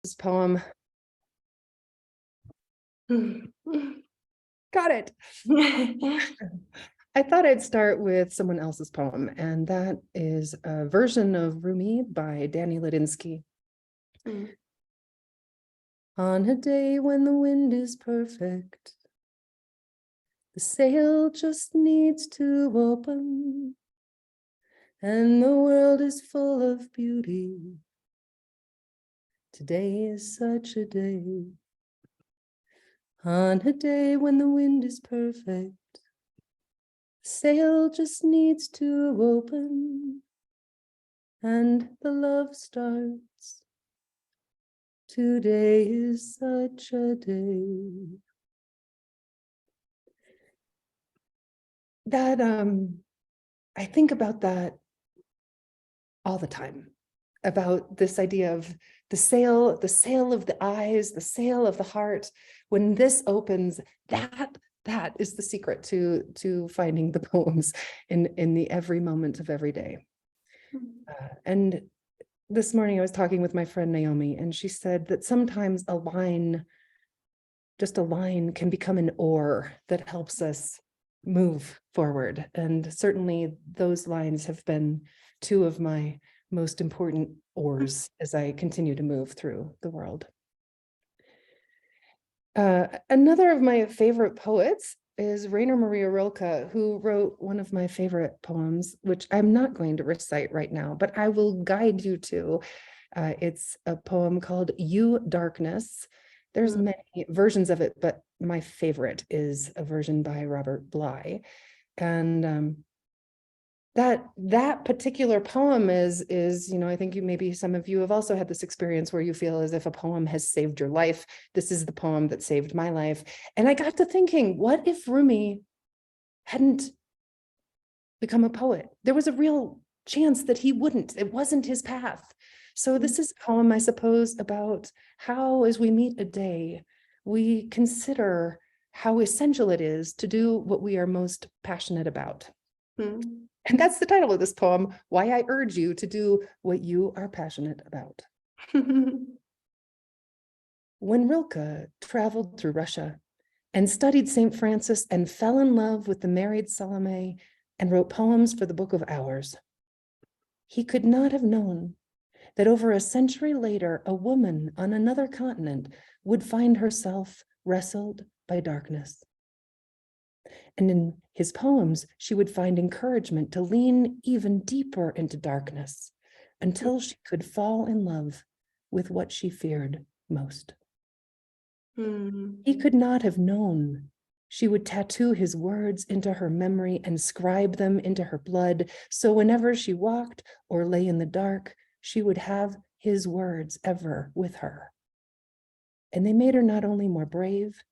This poem. Got it. I thought I'd start with someone else's poem, and that is a version of Rumi by Danny Ladinsky. On a day when the wind is perfect, the sail just needs to open, and the world is full of beauty. Today is such a day. On a day when the wind is perfect, the sail just needs to open, and the love starts. Today is such a day. That I think about that all the time, about this idea of the sail of the eyes, the sail of the heart. When this opens, that is the secret to finding the poems in the every moment of every day. And this morning I was talking with my friend Naomi, and she said that sometimes just a line can become an oar that helps us move forward. And certainly those lines have been two of my most important oars as I continue to move through the world. Another of my favorite poets is Rainer Maria Rilke, who wrote one of my favorite poems, which I'm not going to recite right now, but I will guide you to. It's a poem called You Darkness. There's many versions of it, but my favorite is a version by Robert Bly. And that particular poem is, I think maybe some of you have also had this experience where you feel as if a poem has saved your life. This is the poem that saved my life. And I got to thinking, what if Rumi hadn't become a poet? There was a real chance that he wouldn't. It wasn't his path. So this is a poem, I suppose, about how, as we meet a day, we consider how essential it is to do what we are most passionate about. And that's the title of this poem, Why I Urge You to Do What You Are Passionate About. When Rilke traveled through Russia and studied St. Francis and fell in love with the married Salome and wrote poems for the Book of Hours, he could not have known that over a century later, a woman on another continent would find herself wrestled by darkness. And in his poems, she would find encouragement to lean even deeper into darkness until she could fall in love with what she feared most. He could not have known she would tattoo his words into her memory and scribe them into her blood, so whenever she walked or lay in the dark, she would have his words ever with her. And they made her not only more brave,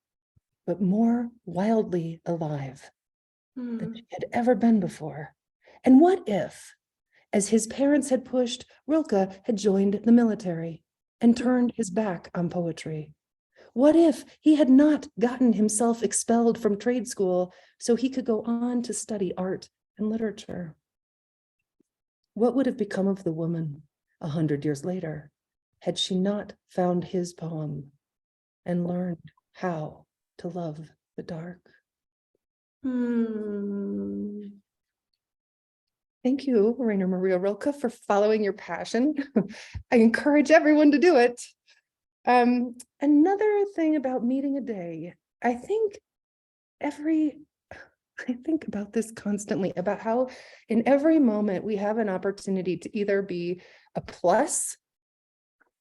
but more wildly alive than she had ever been before. And what if, as his parents had pushed, Rilke had joined the military and turned his back on poetry? What if he had not gotten himself expelled from trade school so he could go on to study art and literature? What would have become of the woman 100 years later had she not found his poem and learned how to love the dark? Thank you, Rainer Maria Rilke, for following your passion. I encourage everyone to do it. Another thing about meeting a day, I think about this constantly, about how in every moment we have an opportunity to either be a plus,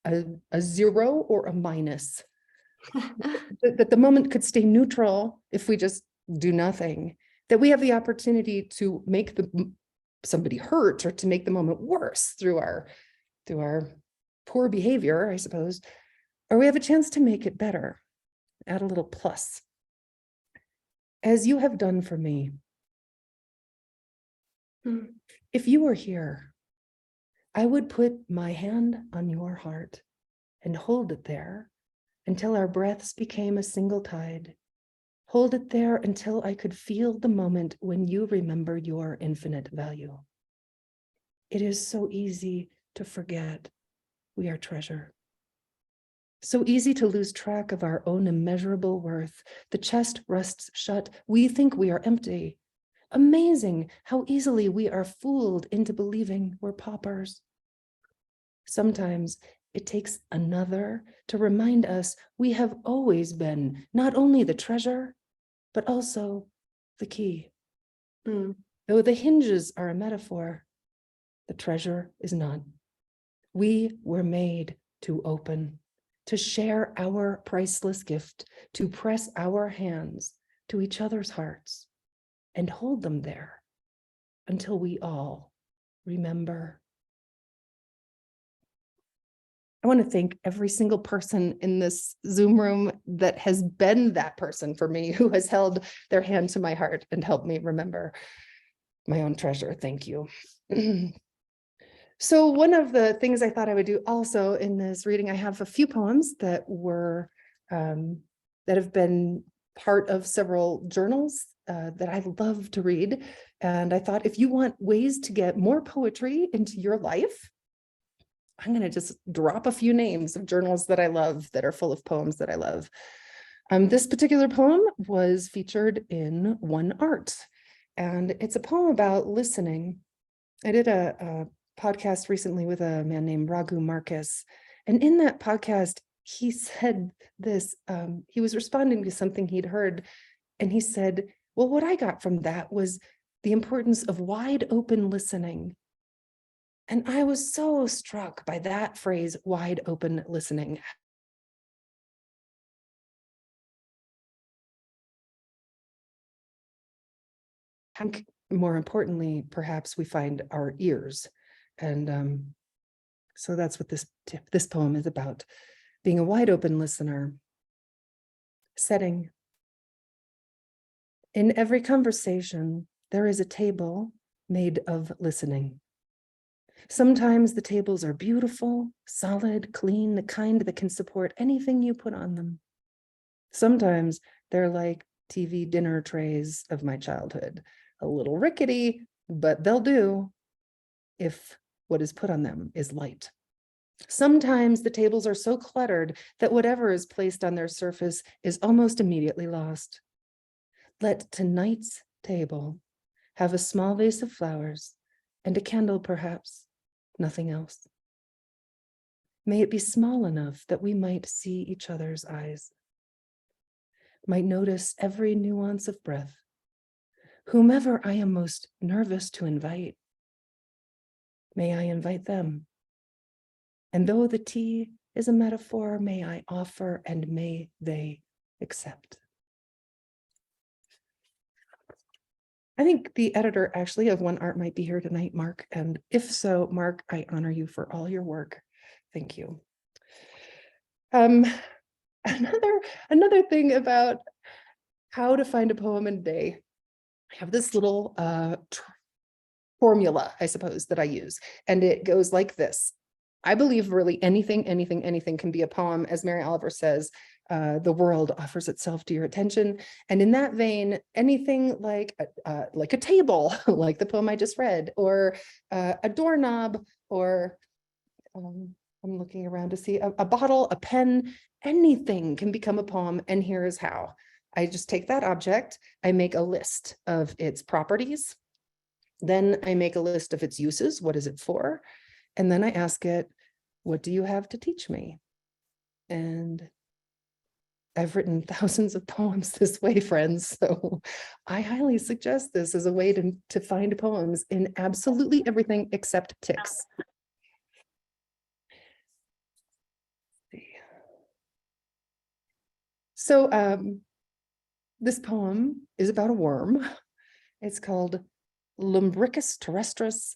a zero, or a minus. That the moment could stay neutral if we just do nothing, that we have the opportunity to make somebody hurt or to make the moment worse through our poor behavior, I suppose, or we have a chance to make it better, add a little plus. As you have done for me. If you were here, I would put my hand on your heart and hold it there until our breaths became a single tide. Hold it there until I could feel the moment when you remember your infinite value. It is so easy to forget we are treasure. So easy to lose track of our own immeasurable worth. The chest rests shut. We think we are empty. Amazing how easily we are fooled into believing we're paupers. Sometimes it takes another to remind us we have always been not only the treasure, but also the key. Though the hinges are a metaphor, the treasure is not. We were made to open, to share our priceless gift, to press our hands to each other's hearts and hold them there until we all remember. I want to thank every single person in this Zoom room that has been that person for me, who has held their hand to my heart and helped me remember my own treasure. Thank you. So one of the things I thought I would do also in this reading, I have a few poems that were that have been part of several journals that I love to read. And I thought, if you want ways to get more poetry into your life, I'm going to just drop a few names of journals that I love that are full of poems that I love. This particular poem was featured in One Art, and it's a poem about listening. I did a podcast recently with a man named Raghu Marcus, and in that podcast, he said this, he was responding to something he'd heard, and he said, well, what I got from that was the importance of wide open listening. And I was so struck by that phrase, wide open listening. And more importantly, perhaps we find our ears. And so that's what this poem is about, being a wide open listener. Setting. In every conversation, there is a table made of listening. Sometimes the tables are beautiful, solid, clean, the kind that can support anything you put on them. Sometimes they're like TV dinner trays of my childhood, a little rickety, but they'll do if what is put on them is light. Sometimes the tables are so cluttered that whatever is placed on their surface is almost immediately lost. Let tonight's table have a small vase of flowers and a candle, perhaps, nothing else. May it be small enough that we might see each other's eyes, might notice every nuance of breath. Whomever I am most nervous to invite, may I invite them. And though the tea is a metaphor, may I offer and may they accept. I think the editor actually of One Art might be here tonight, Mark. And if so, Mark, I honor you for all your work. Thank you. Another thing about how to find a poem in a day. I have this little formula, I suppose, that I use, and it goes like this. I believe really anything can be a poem. As Mary Oliver says, the world offers itself to your attention. And in that vein, anything like a table, like the poem I just read, or a doorknob, or I'm looking around to see a bottle, a pen, anything can become a poem. And here is how. I just take that object, I make a list of its properties, then I make a list of its uses, what is it for? And then I ask it, what do you have to teach me? And I've written thousands of poems this way, friends. So I highly suggest this as a way to find poems in absolutely everything except ticks. So this poem is about a worm. It's called Lumbricus terrestris,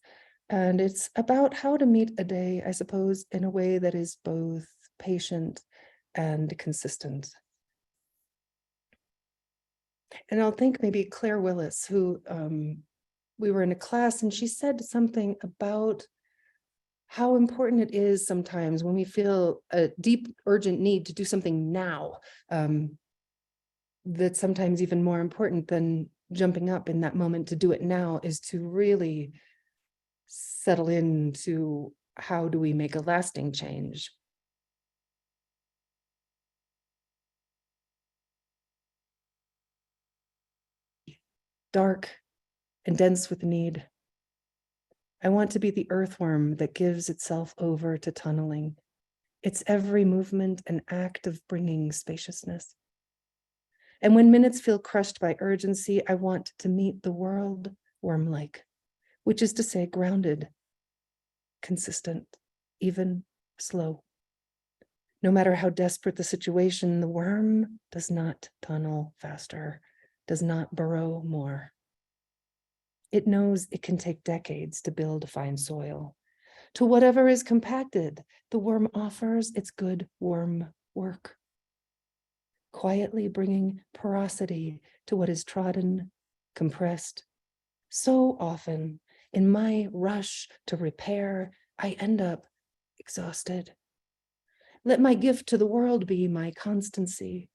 and it's about how to meet a day, I suppose, in a way that is both patient and consistent. And I'll thank maybe Claire Willis, who we were in a class, and she said something about how important it is sometimes when we feel a deep, urgent need to do something now, that's sometimes even more important than jumping up in that moment to do it now, is to really settle into how do we make a lasting change. dark and dense with need. I want to be the earthworm that gives itself over to tunneling, its every movement an act of bringing spaciousness. And when minutes feel crushed by urgency, I want to meet the world worm-like, which is to say grounded, consistent, even slow. No matter how desperate the situation, the worm does not tunnel faster, does not burrow more. It knows it can take decades to build fine soil. To whatever is compacted, the worm offers its good worm work, quietly bringing porosity to what is trodden, compressed. So often, in my rush to repair, I end up exhausted. Let my gift to the world be my constancy,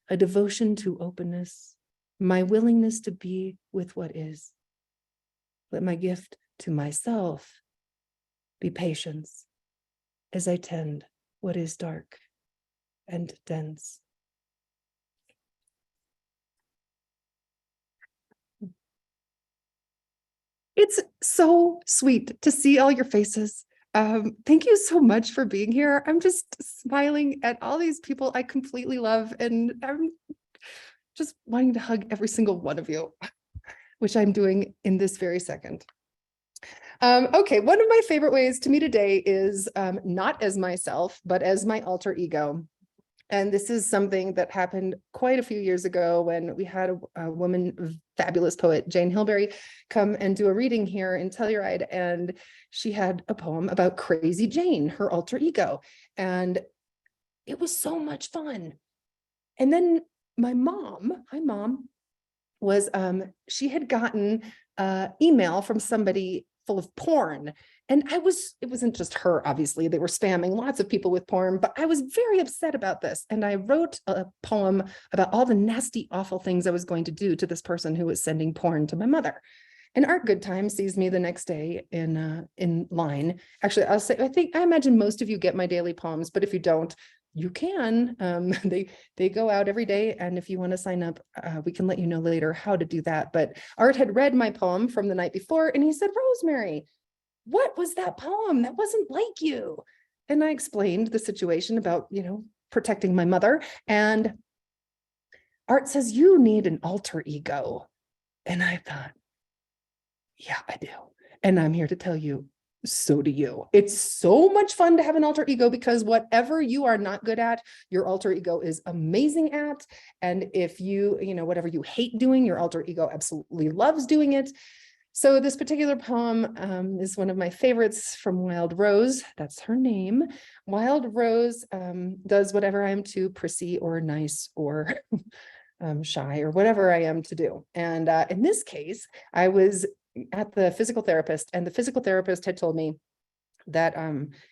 a devotion to openness, my willingness to be with what is. Let my gift to myself be patience as I tend what is dark and dense. It's so sweet to see all your faces. Thank you so much for being here. I'm just smiling at all these people I completely love, and I'm just wanting to hug every single one of you, which I'm doing in this very second. Okay, one of my favorite ways to me today is not as myself, but as my alter ego. And this is something that happened quite a few years ago when we had a woman, fabulous poet, Jane Hilberry, come and do a reading here in Telluride. And she had a poem about Crazy Jane, her alter ego. And it was so much fun. And then my mom, hi mom, was she had gotten an email from somebody full of porn. And it wasn't just her, obviously, they were spamming lots of people with porn, but I was very upset about this. And I wrote a poem about all the nasty, awful things I was going to do to this person who was sending porn to my mother. And Art Goodtime sees me the next day in line. Actually, I imagine most of you get my daily poems, but if you don't, you can. They go out every day, and if you want to sign up, we can let you know later how to do that. But Art had read my poem from the night before, and he said, "Rosemerry, what was that poem? That wasn't like you." And I explained the situation about, protecting my mother. And Art says, "You need an alter ego." And I thought, yeah, I do. And I'm here to tell you, so do you. It's so much fun to have an alter ego, because whatever you are not good at, your alter ego is amazing at. And if whatever you hate doing, your alter ego absolutely loves doing it. So this particular poem is one of my favorites from Wild Rose. That's her name. Wild Rose does whatever I am too prissy or nice or shy or whatever I am to do. And in this case, I was at the physical therapist, and the physical therapist had told me that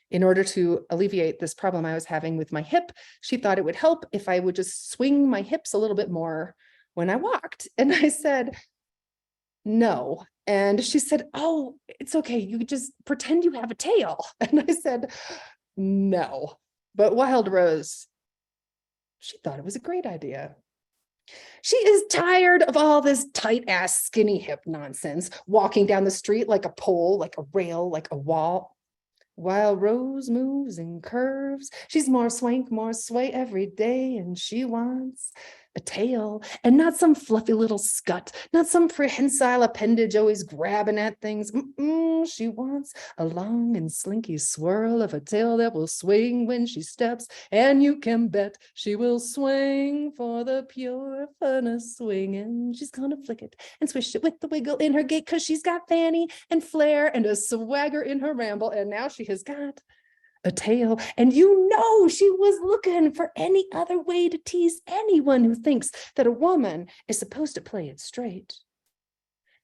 in order to alleviate this problem I was having with my hip, she thought it would help if I would just swing my hips a little bit more when I walked. And I said, no. And she said, "Oh, it's okay. You could just pretend you have a tail." And I said, no. But Wild Rose, she thought it was a great idea. She is tired of all this tight ass skinny hip nonsense, walking down the street like a pole, like a rail, like a wall. While Rose moves and curves, she's more swank, more sway every day, and she wants a tail, and not some fluffy little scut, not some prehensile appendage always grabbing at things. She wants a long and slinky swirl of a tail that will swing when she steps, and you can bet she will swing for the pure fun of swinging. She's gonna flick it and swish it with the wiggle in her gait, because she's got fanny and flair and a swagger in her ramble, and now she has got a tail. And she was looking for any other way to tease anyone who thinks that a woman is supposed to play it straight.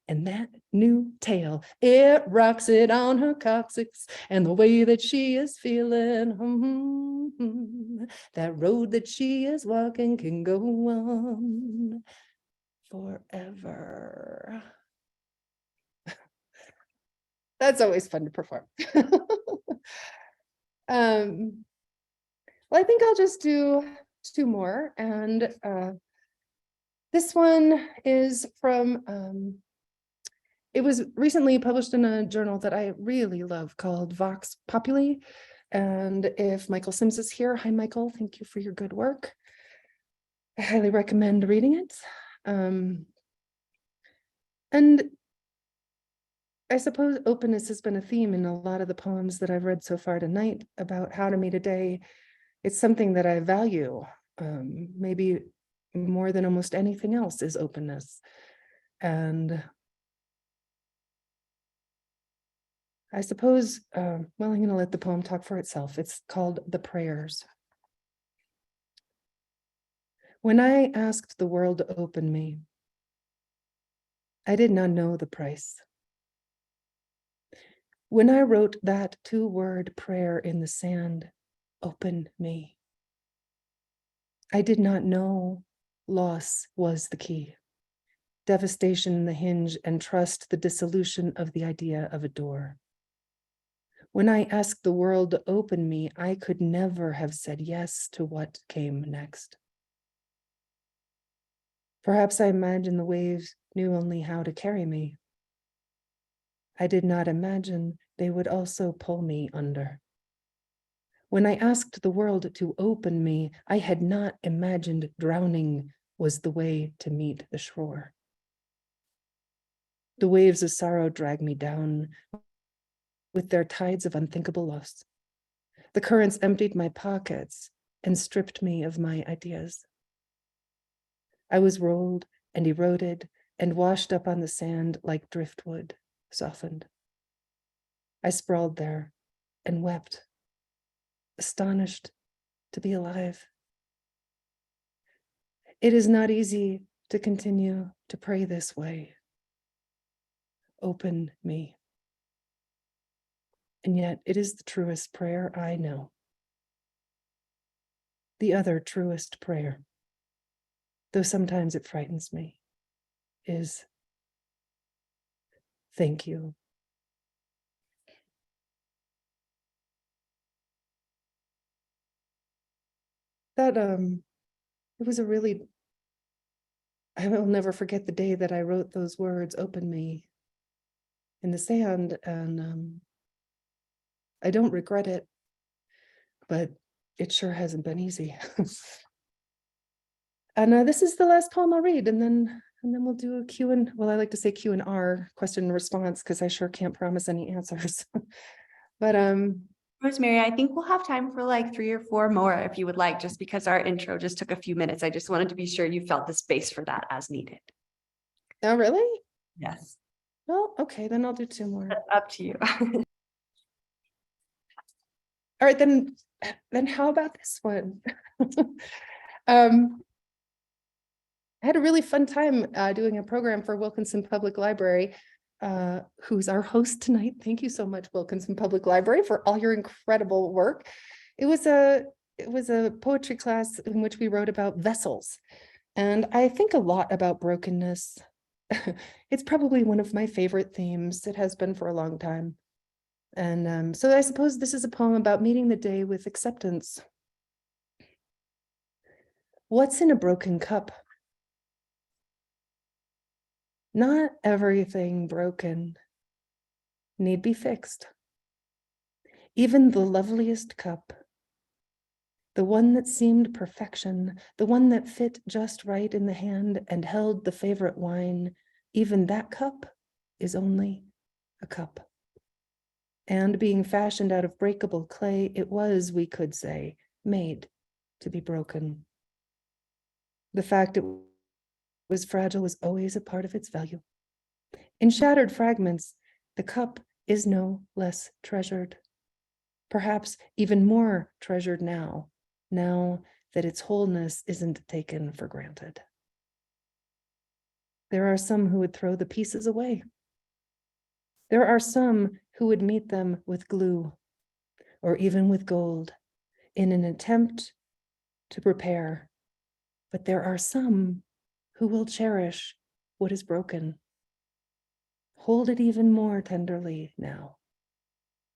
And that new tail, it rocks it on her coccyx, and the way that she is feeling, that road that she is walking can go on forever. That's always fun to perform. Well, I think I'll just do two more, and This one is from, it was recently published in a journal that I really love called Vox Populi. And if Michael Sims is here, hi, Michael, thank you for your good work. I highly recommend reading it. And I suppose openness has been a theme in a lot of the poems that I've read so far tonight about how to meet a day. It's something that I value, maybe more than almost anything else, is openness. And I suppose, well, I'm going to let the poem talk for itself. It's called The Prayers. When I asked the world to open me, I did not know the price. When I wrote that 2-word prayer in the sand, open me, I did not know loss was the key, devastation the hinge, and trust the dissolution of the idea of a door. When I asked the world to open me, I could never have said yes to what came next. Perhaps I imagined the waves knew only how to carry me. I did not imagine they would also pull me under. When I asked the world to open me, I had not imagined drowning was the way to meet the shore. The waves of sorrow drag me down with their tides of unthinkable loss. The currents emptied my pockets and stripped me of my ideas. I was rolled and eroded and washed up on the sand like driftwood, softened. I sprawled there and wept, astonished to be alive. It is not easy to continue to pray this way. Open me. And yet it is the truest prayer I know. The other truest prayer, though sometimes it frightens me, is thank you. That it was a really, I will never forget the day that I wrote those words, open me, in the sand, and I don't regret it, but it sure hasn't been easy. And this is the last poem I'll read, and then we'll do a Q and, well, I like to say Q and R, question and response, because I sure can't promise any answers. But Rosemary, I think we'll have time for like 3 or 4 more if you would like, just because our intro just took a few minutes. I just wanted to be sure you felt the space for that as needed. Oh, really? Yes. Well, okay, then I'll do 2 more. That's up to you. All right, then how about this one? I had a really fun time doing a program for Wilkinson Public Library, who's our host tonight. Thank you so much, Wilkinson Public Library, for all your incredible work. It was a poetry class in which we wrote about vessels. And I think a lot about brokenness. It's probably one of my favorite themes. It has been for a long time. And so I suppose this is a poem about meeting the day with acceptance. What's in a broken cup? Not everything broken need be fixed. Even the loveliest cup, the one that seemed perfection, the one that fit just right in the hand and held the favorite wine, even that cup is only a cup. And being fashioned out of breakable clay, it was, we could say, made to be broken. The fact it was fragile was always a part of its value. In shattered fragments, the cup is no less treasured, perhaps even more treasured now that its wholeness isn't taken for granted. There are some who would throw the pieces away. There are some who would meet them with glue or even with gold in an attempt to repair. But there are some who will cherish what is broken. Hold it even more tenderly now.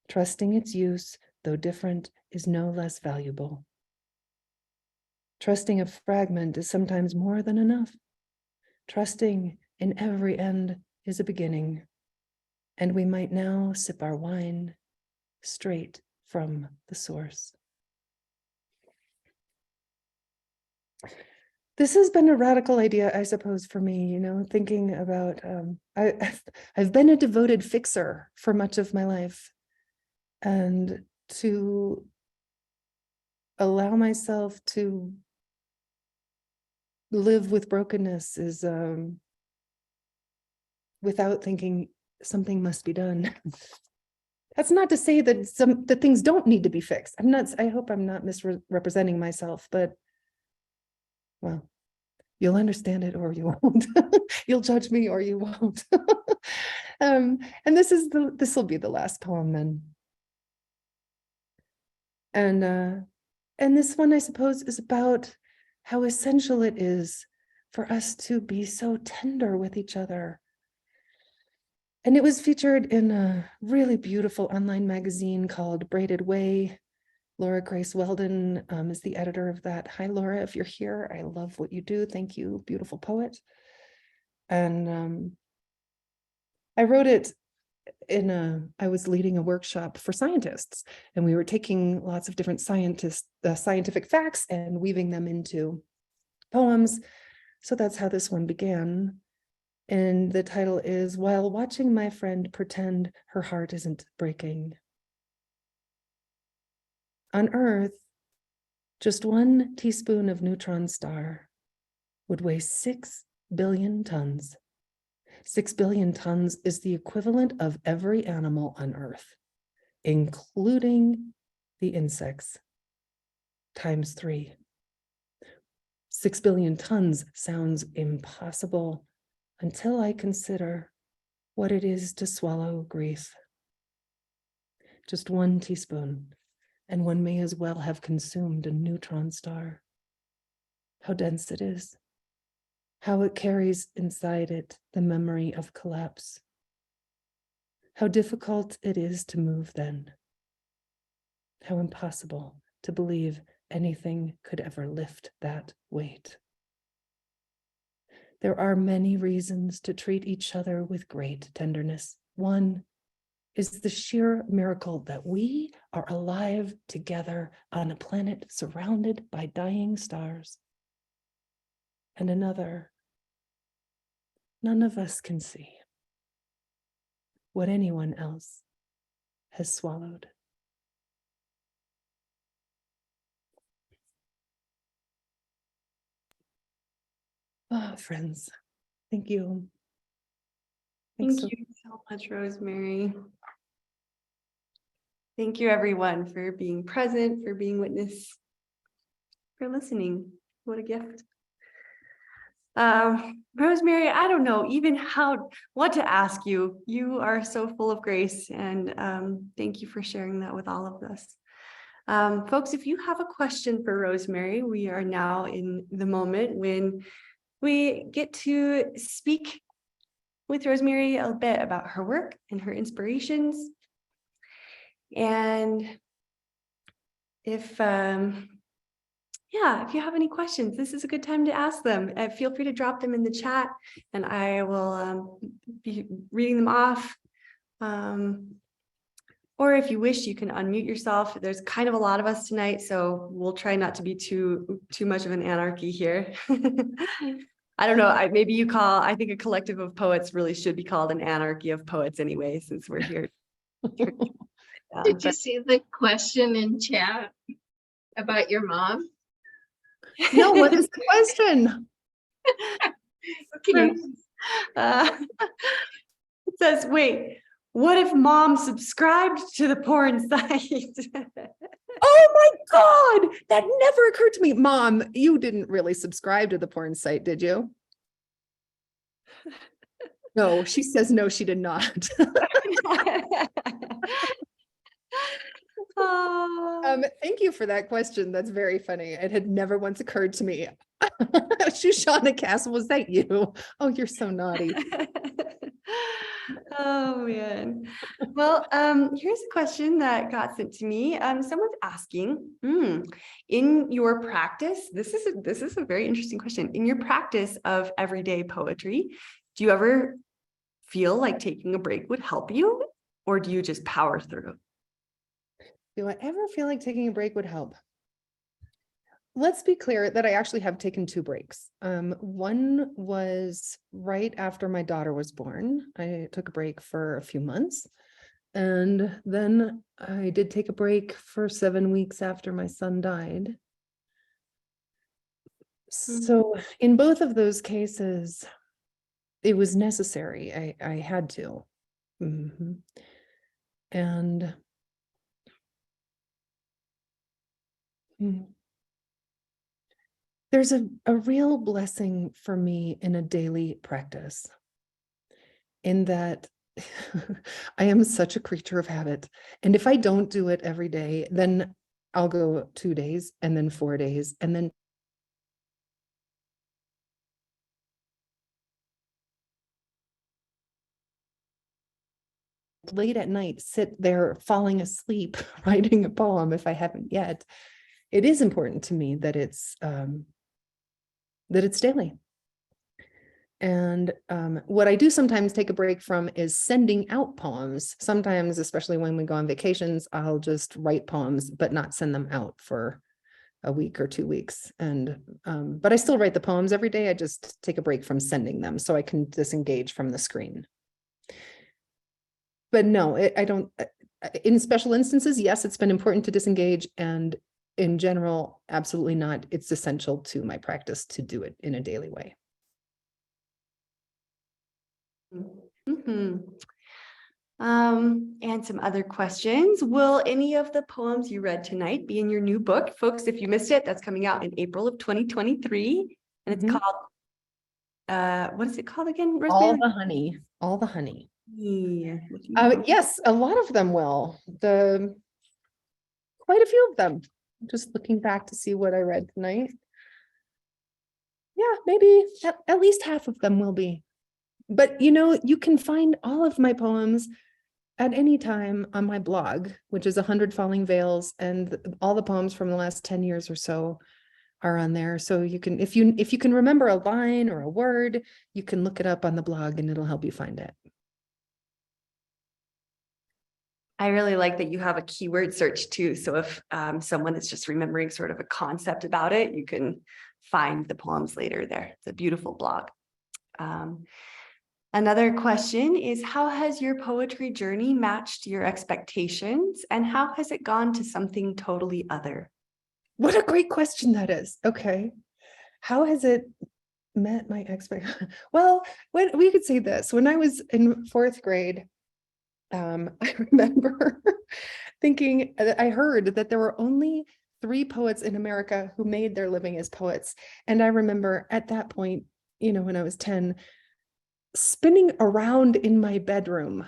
Trusting its use, though different, is no less valuable. Trusting a fragment is sometimes more than enough. trusting in every end is a beginning, and we might now sip our wine straight from the source. This has been a radical idea, I suppose, for me, thinking about, I've been a devoted fixer for much of my life, and to allow myself to live with brokenness is without thinking something must be done. That's not to say that that things don't need to be fixed. I hope I'm not misrepresenting myself, but well, you'll understand it or you won't. You'll judge me or you won't. And this will be the last poem then. And this one, I suppose, is about how essential it is for us to be so tender with each other. And it was featured in a really beautiful online magazine called Braided Way. Laura Grace Weldon is the editor of that. Hi, Laura, if you're here, I love what you do. Thank you, beautiful poet. And I wrote it I was leading a workshop for scientists, and we were taking lots of different scientific facts and weaving them into poems. So that's how this one began. And the title is While Watching My Friend Pretend Her Heart Isn't Breaking. On Earth, just 1 teaspoon of neutron star would weigh 6 billion tons. 6 billion tons is the equivalent of every animal on Earth, including the insects, times 3. 6 billion tons sounds impossible until I consider what it is to swallow grief. Just 1 teaspoon, and one may as well have consumed a neutron star. How dense it is. How it carries inside it the memory of collapse. How difficult it is to move then. How impossible to believe anything could ever lift that weight. There are many reasons to treat each other with great tenderness. One is the sheer miracle that we are alive together on a planet surrounded by dying stars. And another, none of us can see what anyone else has swallowed. Oh, friends, thank you. Thank you so much, Rosemerry. Thank you, everyone, for being present, for being witness, for listening. What a gift. Rosemerry, I don't know even what to ask you. You are so full of grace, and thank you for sharing that with all of us. Folks, if you have a question for Rosemerry, we are now in the moment when we get to speak with Rosemerry a bit about her work and her inspirations. And if you have any questions, this is a good time to ask them. Feel free to drop them in the chat, and I will be reading them off. Or if you wish, you can unmute yourself. There's kind of a lot of us tonight, so we'll try not to be too much of an anarchy here. I don't know. I think a collective of poets really should be called an anarchy of poets anyway, since we're here. Did you see the question in chat about your mom? No, what is the question? Okay. It says, wait, what if mom subscribed to the porn site? Oh my God, that never occurred to me. Mom, you didn't really subscribe to the porn site, did you? No, she says no, she did not. Thank you for that question. That's very funny. It had never once occurred to me. Shoshana Castle, was that you? Oh, you're so naughty. Oh man. Well, here's a question that got sent to me. Someone's asking, in your practice, this is a very interesting question. In your practice of everyday poetry, do you ever feel like taking a break would help you, or do you just power through? Do I ever feel like taking a break would help? Let's be clear that I actually have taken 2 breaks. One was right after my daughter was born. I took a break for a few months. And then I did take a break for 7 weeks after my son died. So in both of those cases, it was necessary. I had to. And there's a real blessing for me in a daily practice, in that I am such a creature of habit. And if I don't do it every day, then I'll go 2 days and then 4 days and then late at night sit there falling asleep writing a poem if I haven't yet. It is important to me that it's daily. And what I do sometimes take a break from is sending out poems. Sometimes, especially when we go on vacations, I'll just write poems but not send them out for a week or 2 weeks. And but I still write the poems every day. I just take a break from sending them so I can disengage from the screen. But no, I don't. In special instances, yes, it's been important to disengage, and in general, absolutely not. It's essential to my practice to do it in a daily way. And some other questions. Will any of the poems you read tonight be in your new book? Folks, if you missed it, that's coming out in April of 2023. And it's called, what is it called again? All the honey. All the honey. Yeah. Yes, a lot of them will. Quite a few of them. I'm just looking back to see what I read tonight. Yeah, maybe at least half of them will be. But you can find all of my poems at any time on my blog, which is 100 Falling Veils, and all the poems from the last 10 years or so are on there. So you can, if you can remember a line or a word, you can look it up on the blog and it'll help you find it. I really like that you have a keyword search too. So if someone is just remembering sort of a concept about it, you can find the poems later there. It's a beautiful blog. Another question is, how has your poetry journey matched your expectations, and how has it gone to something totally other? What a great question that is. Okay. How has it met my expectations? Well, when we could say this, when I was in 4th grade, I remember thinking, I heard that there were only 3 poets in America who made their living as poets. And I remember at that point, when I was 10, spinning around in my bedroom.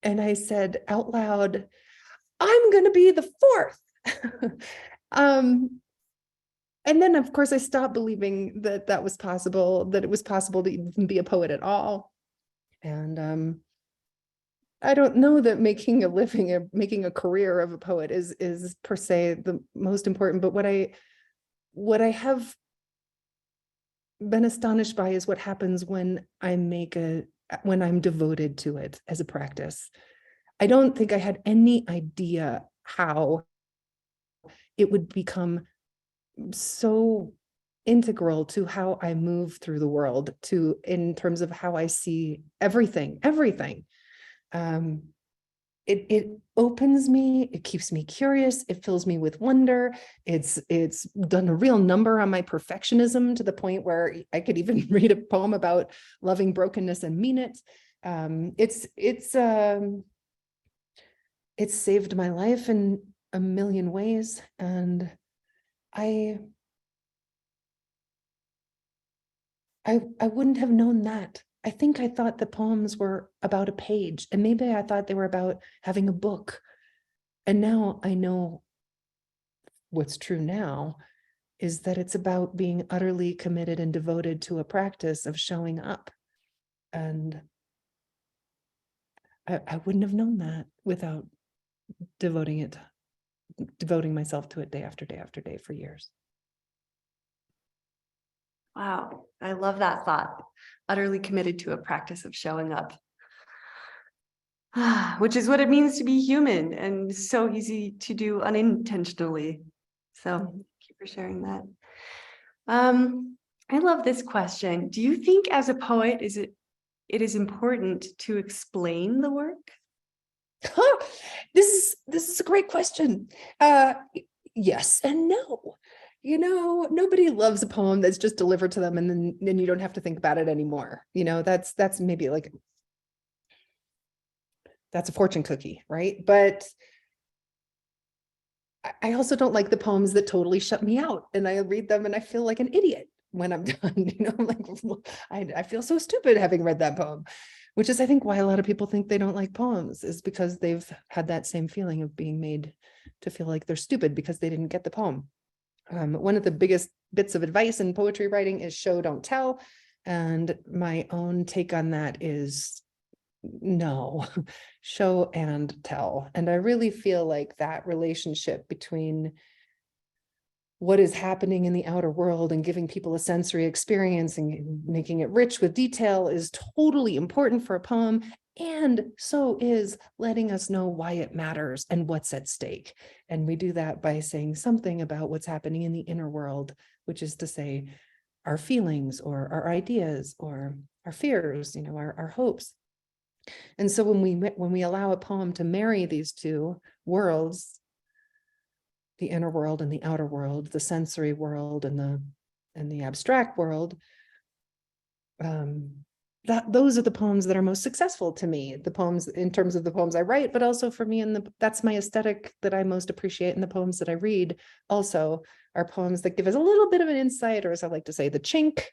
And I said out loud, I'm going to be the 4th. And then, of course, I stopped believing that was possible, that it was possible to even be a poet at all. And I don't know that making a living or making a career of a poet is per se the most important, but what I have been astonished by is what happens when when I'm devoted to it as a practice. I don't think I had any idea how it would become so integral to how I move through the world, in terms of how I see everything. It opens me, it keeps me curious, it fills me with wonder. It's done a real number on my perfectionism, to the point where I could even read a poem about loving brokenness and mean it. It's saved my life in a million ways, and I wouldn't have known that. I think I thought the poems were about a page, and maybe I thought they were about having a book. And now I know what's true now is that it's about being utterly committed and devoted to a practice of showing up. And I wouldn't have known that without devoting myself to it day after day after day for years. Wow, I love that thought. Utterly committed to a practice of showing up, which is what it means to be human and so easy to do unintentionally. So thank you for sharing that. I love this question. Do you think as a poet, it is important to explain the work? This is a great question. Yes and no. Nobody loves a poem that's just delivered to them and then you don't have to think about it anymore. That's maybe like, that's a fortune cookie, right? But I also don't like the poems that totally shut me out, and I read them and I feel like an idiot when I'm done. I'm like, I feel so stupid having read that poem, which is, I think, why a lot of people think they don't like poems, is because they've had that same feeling of being made to feel like they're stupid because they didn't get the poem. One of the biggest bits of advice in poetry writing is show, don't tell. And my own take on that is no, show and tell. And I really feel like that relationship between what is happening in the outer world and giving people a sensory experience and making it rich with detail is totally important for a poem. And so is letting us know why it matters and what's at stake. And we do that by saying something about what's happening in the inner world, which is to say our feelings or our ideas or our fears, our hopes. And so when we allow a poem to marry these two worlds, the inner world and the outer world, the sensory world and the abstract world, those are the poems that are most successful to me. The poems in terms of the poems I write, but also for me, that's my aesthetic that I most appreciate. And the poems that I read also are poems that give us a little bit of an insight, or as I like to say, the chink.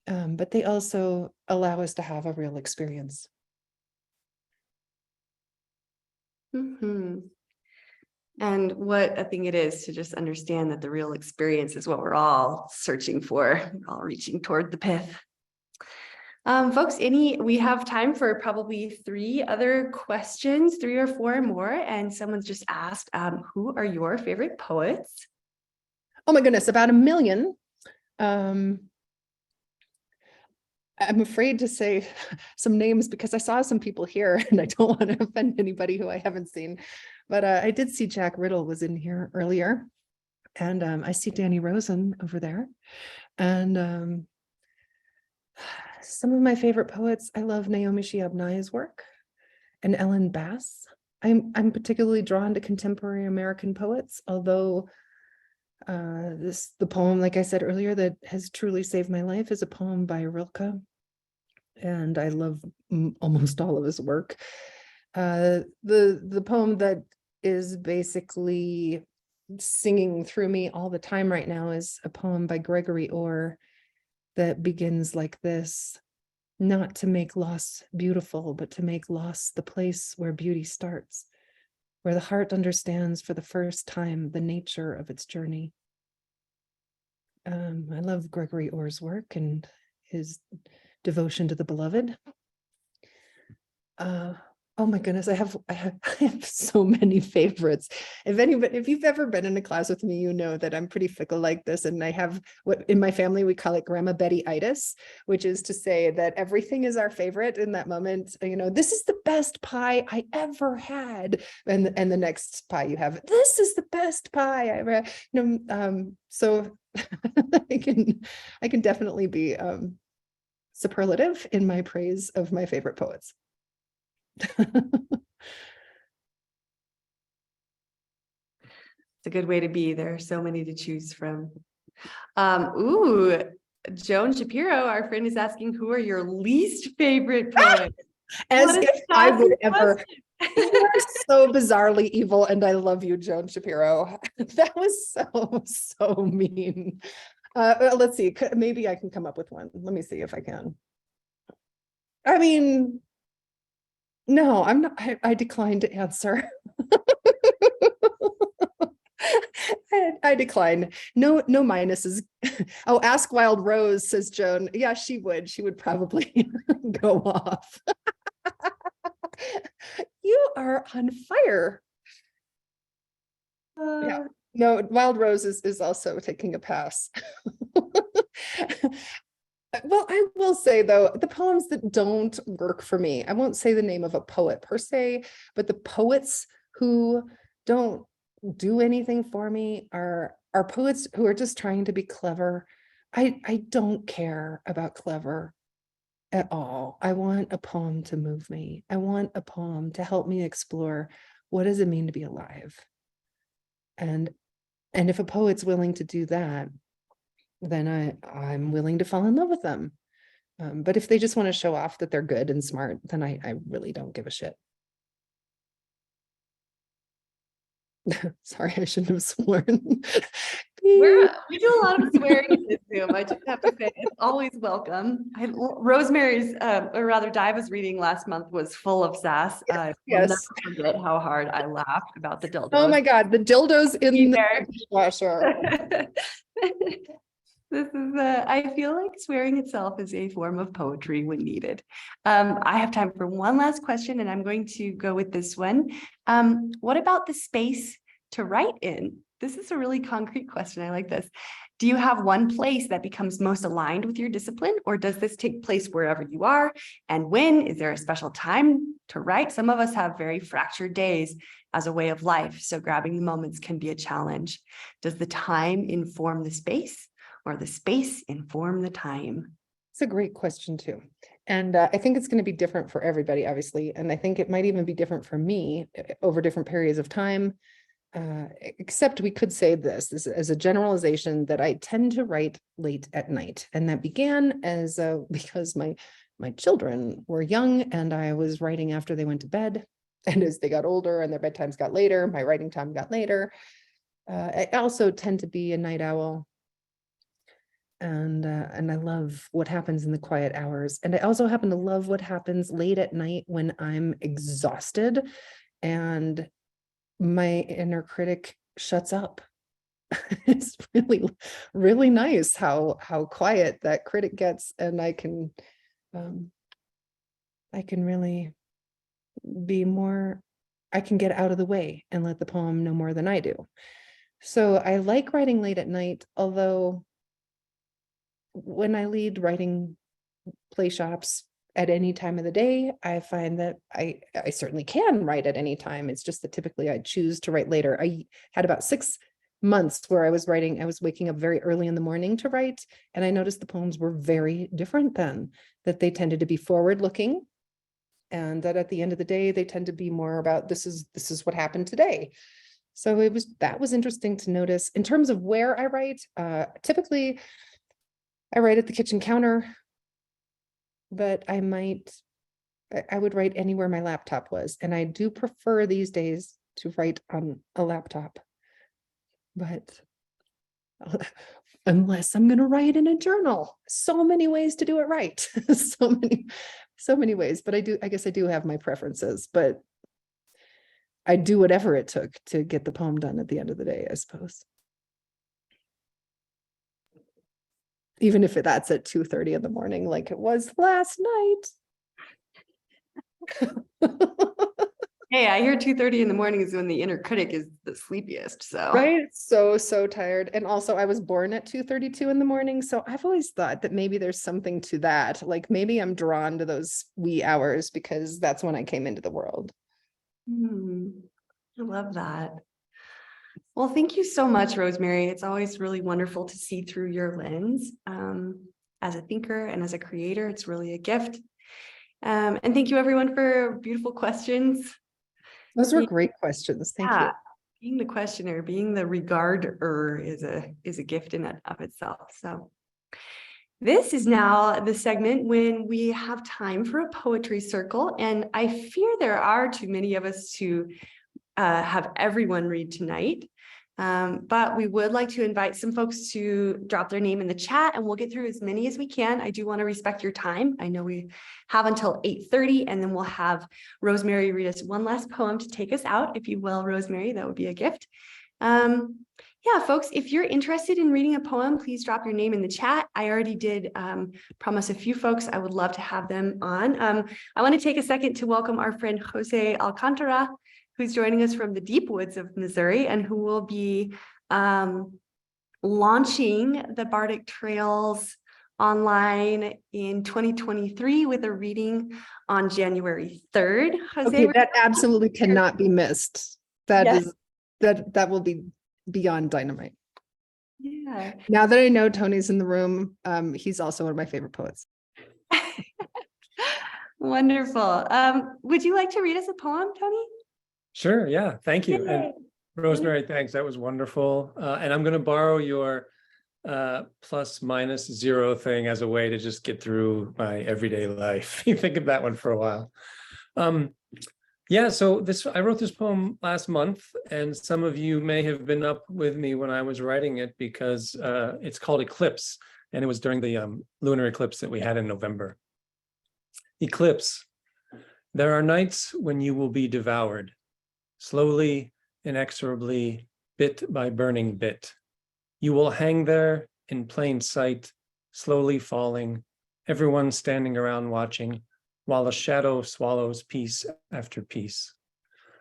But they also allow us to have a real experience. Mm-hmm. And what a thing it is to just understand that the real experience is what we're all searching for, we're all reaching toward the pith. Folks, we have time for probably 3 other questions, 3 or 4 more. And someone's just asked, who are your favorite poets? Oh my goodness, about 1 million. I'm afraid to say some names because I saw some people here and I don't want to offend anybody who I haven't seen. But I did see Jack Riddle was in here earlier. And I see Danny Rosen over there. And some of my favorite poets, I love Naomi Shihab Nye's work and Ellen Bass. I'm particularly drawn to contemporary American poets, although the poem, like I said earlier, that has truly saved my life is a poem by Rilke. And I love almost all of his work. The poem that is basically singing through me all the time right now is a poem by Gregory Orr that begins like this: not to make loss beautiful, but to make loss the place where beauty starts, where the heart understands for the first time the nature of its journey. I love Gregory Orr's work and his devotion to the beloved. Oh my goodness, I have so many favorites. If you've ever been in a class with me, you know that I'm pretty fickle like this. And I have what in my family we call it Grandma Betty-itis, which is to say that everything is our favorite in that moment. This is the best pie I ever had. And the next pie you have, this is the best pie I ever had. So I can definitely be superlative in my praise of my favorite poets. It's a good way to be. There are so many to choose from. Joan Shapiro, our friend, is asking, who are your least favorite poets? As if I would ever. You are so bizarrely evil, and I love you, Joan Shapiro. That was so mean. Let's see, maybe I can come up with one. Let me see if I can. I mean, no, I'm not. I decline to answer. I decline. No minuses. Oh, ask Wild Rose, says Joan. Yeah, she would. She would probably go off. You are on fire. Yeah. No, Wild Roses is also taking a pass. Well, I will say though, the poems that don't work for me, I won't say the name of a poet per se, but the poets who don't do anything for me are poets who are just trying to be clever. I don't care about clever at all. I want a poem to move me. I want a poem to help me explore what does it mean to be alive. And if a poet's willing to do that, then I'm willing to fall in love with them. But if they just want to show off that they're good and smart, then I really don't give a shit. Sorry, I shouldn't have sworn. We do a lot of swearing in this Zoom. I just have to say it's always welcome. Rosemary's, or rather Diva's reading last month was full of sass. I will never forget how hard I laughed about the dildos. Oh my God, the dildos in the dishwasher. This is, I feel like swearing itself is a form of poetry when needed. I have time for one last question, and I'm going to go with this one. What about the space to write in? This is a really concrete question. I like this. Do you have one place that becomes most aligned with your discipline, or does this take place wherever you are? And when? Is there a special time to write? Some of us have very fractured days as a way of life, so grabbing the moments can be a challenge. Does the time inform the space, or the space inform the time? It's a great question too. And I think it's going to be different for everybody, obviously. And I think it might even be different for me over different periods of time. Except we could say this as a generalization, that I tend to write late at night. And that began as because my children were young and I was writing after they went to bed. And as they got older and their bedtimes got later, my writing time got later. I also tend to be a night owl. And I love what happens in the quiet hours. And I also happen to love what happens late at night when I'm exhausted and my inner critic shuts up. It's really, really nice how quiet that critic gets, and I can really be more, I can get out of the way and let the poem know more than I do. So I like writing late at night, although when I lead writing play shops at any time of the day, I find that I certainly can write at any time. It's just that typically I choose to write later. I had about 6 months where I was waking up very early in the morning to write, and I noticed the poems were very different then, that they tended to be forward looking, and that at the end of the day, they tend to be more about this is what happened today. So that was interesting to notice. In terms of where I write, typically I write at the kitchen counter, but I would write anywhere my laptop was. And I do prefer these days to write on a laptop, but unless I'm going to write in a journal, so many ways to do it right. so many ways, but I guess I do have my preferences, but I do whatever it took to get the poem done at the end of the day, I suppose. Even if that's at 2:30 in the morning, like it was last night. Hey, I hear 2:30 in the morning is when the inner critic is the sleepiest. So right, so tired. And also I was born at 2:32 in the morning, so I've always thought that maybe there's something to that. Like maybe I'm drawn to those wee hours because that's when I came into the world. I love that. Well, thank you so much, Rosemary. It's always really wonderful to see through your lens. As a thinker and as a creator, it's really a gift. And thank you everyone for beautiful questions. Those were great questions. Thank you. Being the questioner, being the regarder is a gift in and of itself. So this is now the segment when we have time for a poetry circle. And I fear there are too many of us to have everyone read tonight. But we would like to invite some folks to drop their name in the chat, and we'll get through as many as we can. I do want to respect your time. I know we have until 8:30, and then we'll have Rosemary read us one last poem to take us out. If you will, Rosemary, that would be a gift. yeah, folks, if you're interested in reading a poem, please drop your name in the chat. I already did promise a few folks I would love to have them on. I want to take a second to welcome our friend Jose Alcantara, who's joining us from the deep woods of Missouri and who will be launching the Bardic Trails online in 2023 with a reading on January 3rd. Jose, Okay, that absolutely cannot be missed. That Yes. is that will be beyond dynamite. yeah. Now that I know Tony's in the room, he's also one of my favorite poets. Wonderful. Would you like to read us a poem, Tony? Sure, yeah, thank you. And Yay. Rosemary, thanks, that was wonderful. And I'm gonna borrow your plus minus zero thing as a way to just get through my everyday life. You think of that one for a while. Yeah, so I wrote this poem last month, and some of you may have been up with me when I was writing it because it's called Eclipse, and it was during the lunar eclipse that we had in November. Eclipse. There are nights when you will be devoured, slowly, inexorably, bit by burning bit. You will hang there in plain sight, slowly falling, everyone standing around watching, while a shadow swallows piece after piece.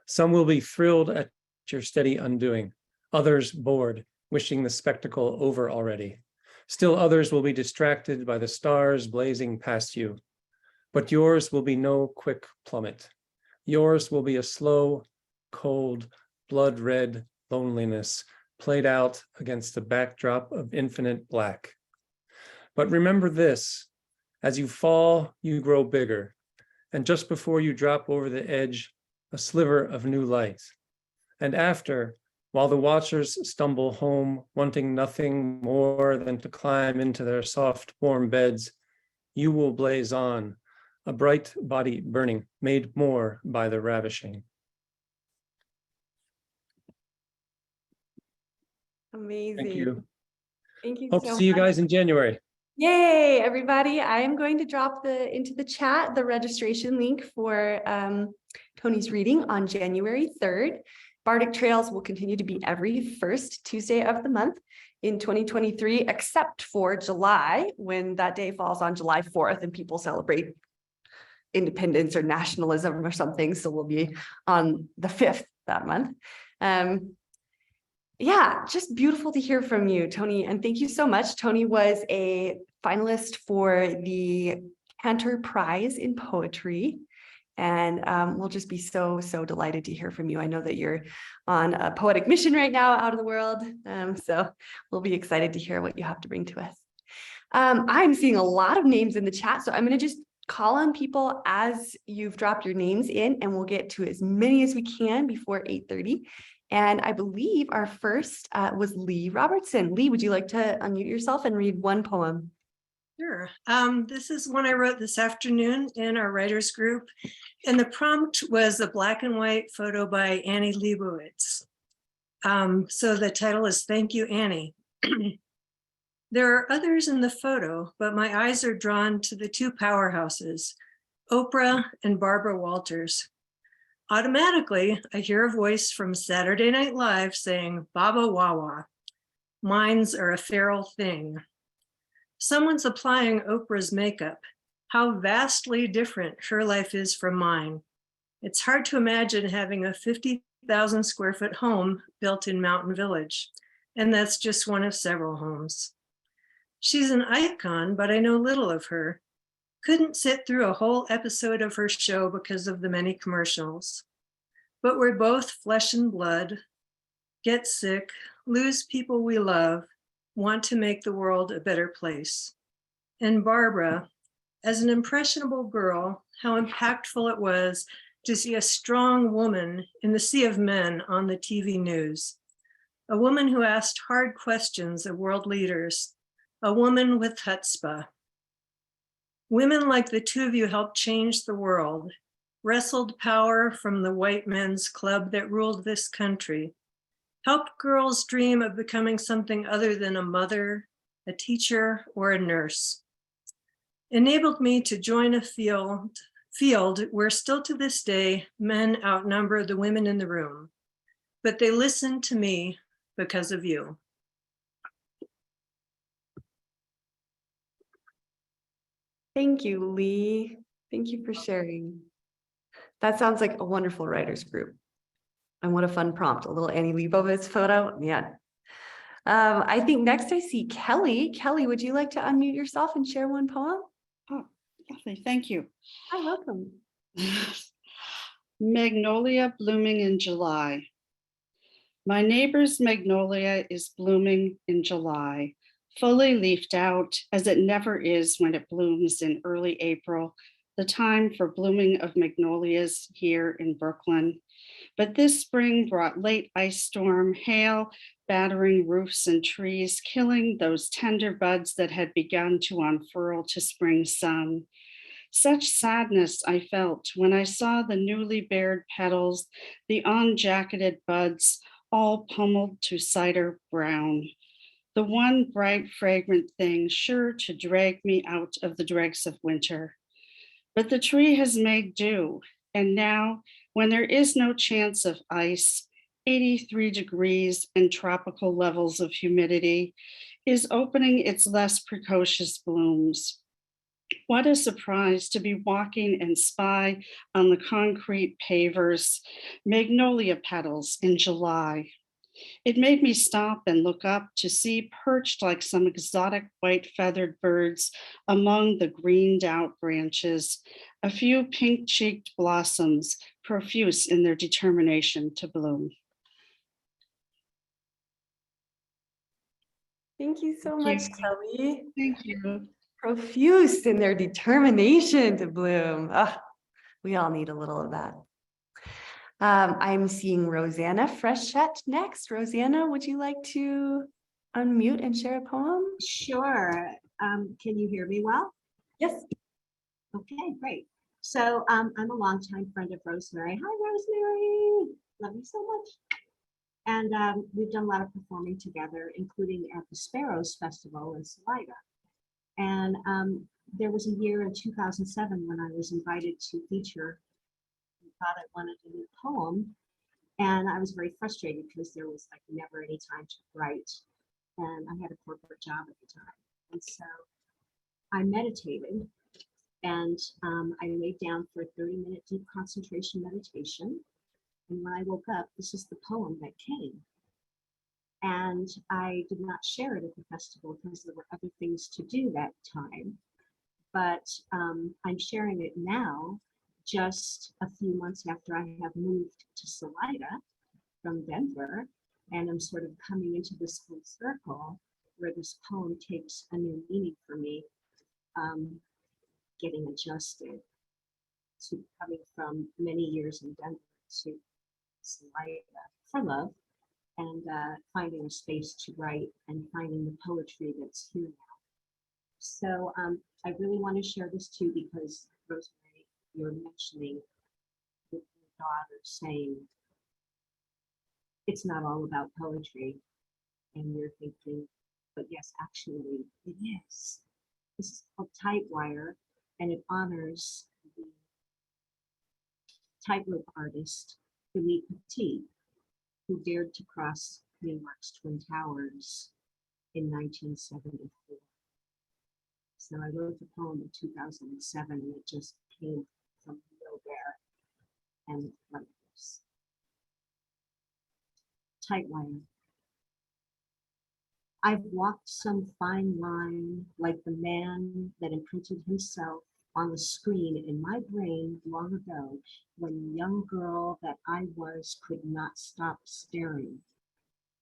Some will be thrilled at your steady undoing, others bored, wishing the spectacle over already. Still others will be distracted by the stars blazing past you. But yours will be no quick plummet. Yours will be a slow, cold, blood-red loneliness played out against the backdrop of infinite black. But remember this, as you fall, you grow bigger. And just before you drop over the edge, a sliver of new light. And after, while the watchers stumble home, wanting nothing more than to climb into their soft, warm beds, you will blaze on, a bright body burning, made more by the ravishing. Amazing. Thank you. Thank you Hope so to see you much. guys in January. Yay, everybody. I am going to drop into the chat the registration link for Tony's reading on January 3rd. Bardic Trails will continue to be every first Tuesday of the month in 2023, except for July, when that day falls on July 4th and people celebrate independence or nationalism or something. So we'll be on the 5th that month. Yeah, just beautiful to hear from you, Tony. And thank you so much. Tony was a finalist for the Cantor Prize in Poetry. And we'll just be so delighted to hear from you. I know that you're on a poetic mission right now out in the world. So we'll be excited to hear what you have to bring to us. I'm seeing a lot of names in the chat. So I'm going to just call on people as you've dropped your names in, and we'll get to as many as we can before 8:30. And I believe our first was Lee Robertson. Lee, would you like to unmute yourself and read one poem? Sure. This is one I wrote this afternoon in our writers group. And the prompt was a black and white photo by Annie Leibovitz. So the title is Thank You, Annie. There are others in the photo, but my eyes are drawn to the two powerhouses, Oprah and Barbara Walters. Automatically, I hear a voice from Saturday Night Live saying, Baba Wawa, minds are a feral thing. Someone's applying Oprah's makeup. How vastly different her life is from mine. It's hard to imagine having a 50,000 square foot home built in Mountain Village, and that's just one of several homes. She's an icon, but I know little of her. Couldn't sit through a whole episode of her show because of the many commercials. But we're both flesh and blood, get sick, lose people we love, want to make the world a better place. And Barbara, as an impressionable girl, how impactful it was to see a strong woman in the sea of men on the TV news. A woman who asked hard questions of world leaders, a woman with chutzpah. Women like the two of you helped change the world, wrestled power from the white men's club that ruled this country, helped girls dream of becoming something other than a mother, a teacher, or a nurse. Enabled me to join a field where still to this day, men outnumber the women in the room. But they listened to me, because of you. Thank you, Lee. Thank you for sharing. That sounds like a wonderful writers group. And what a fun prompt, a little Annie Leibovitz photo. Yeah. I think next I see Kelly. Kelly, would you like to unmute yourself and share one poem? Oh, lovely. Thank you. Hi, welcome. Magnolia blooming in July. My neighbor's magnolia is blooming in July, fully leafed out as it never is when it blooms in early April, the time for blooming of magnolias here in Brooklyn. But this spring brought late ice storm, hail, battering roofs and trees, killing those tender buds that had begun to unfurl to spring sun. Such sadness I felt when I saw the newly bared petals, the unjacketed buds, all pummeled to cider brown. The one bright, fragrant thing sure to drag me out of the dregs of winter. But the tree has made do, and now, when there is no chance of ice, 83 degrees and tropical levels of humidity, is opening its less precocious blooms. What a surprise to be walking and spy on the concrete pavers, magnolia petals in July. It made me stop and look up to see perched like some exotic white feathered birds among the greened out branches, a few pink-cheeked blossoms, profuse in their determination to bloom. Thank you so Thank much, you. Kelly. Thank you. Profuse in their determination to bloom. Ah, we all need a little of that. I'm seeing Rosanna Frechette next. Rosanna, would you like to unmute and share a poem? Sure. Can you hear me well? Yes. Okay, great. So I'm a longtime friend of Rosemerry. Hi, Rosemerry. Love you so much. And we've done a lot of performing together, including at the Sparrows Festival in Salida. And there was a year in 2007 when I was invited to feature. I thought I wanted a new poem. And I was very frustrated because there was like never any time to write. And I had a corporate job at the time. And so I meditated and I laid down for a 30-minute deep concentration meditation. And when I woke up, this is the poem that came. And I did not share it at the festival because there were other things to do that time. But I'm sharing it now, just a few months after I have moved to Salida from Denver. And I'm sort of coming into this full circle where this poem takes a new meaning for me, getting adjusted to coming from many years in Denver to Salida for love and finding a space to write and finding the poetry that's here now. So I really want to share this too because Rosemary, you're mentioning with your daughter saying, it's not all about poetry. And you're thinking, but yes, actually it is. This is called Tightwire, and it honors the tightrope artist, Philippe Petit, who dared to cross New York's Twin Towers in 1974. So I wrote the poem in 2007, and it just came from nowhere and like this. Tightwire. I've walked some fine line like the man that imprinted himself on the screen in my brain long ago when the young girl that I was could not stop staring.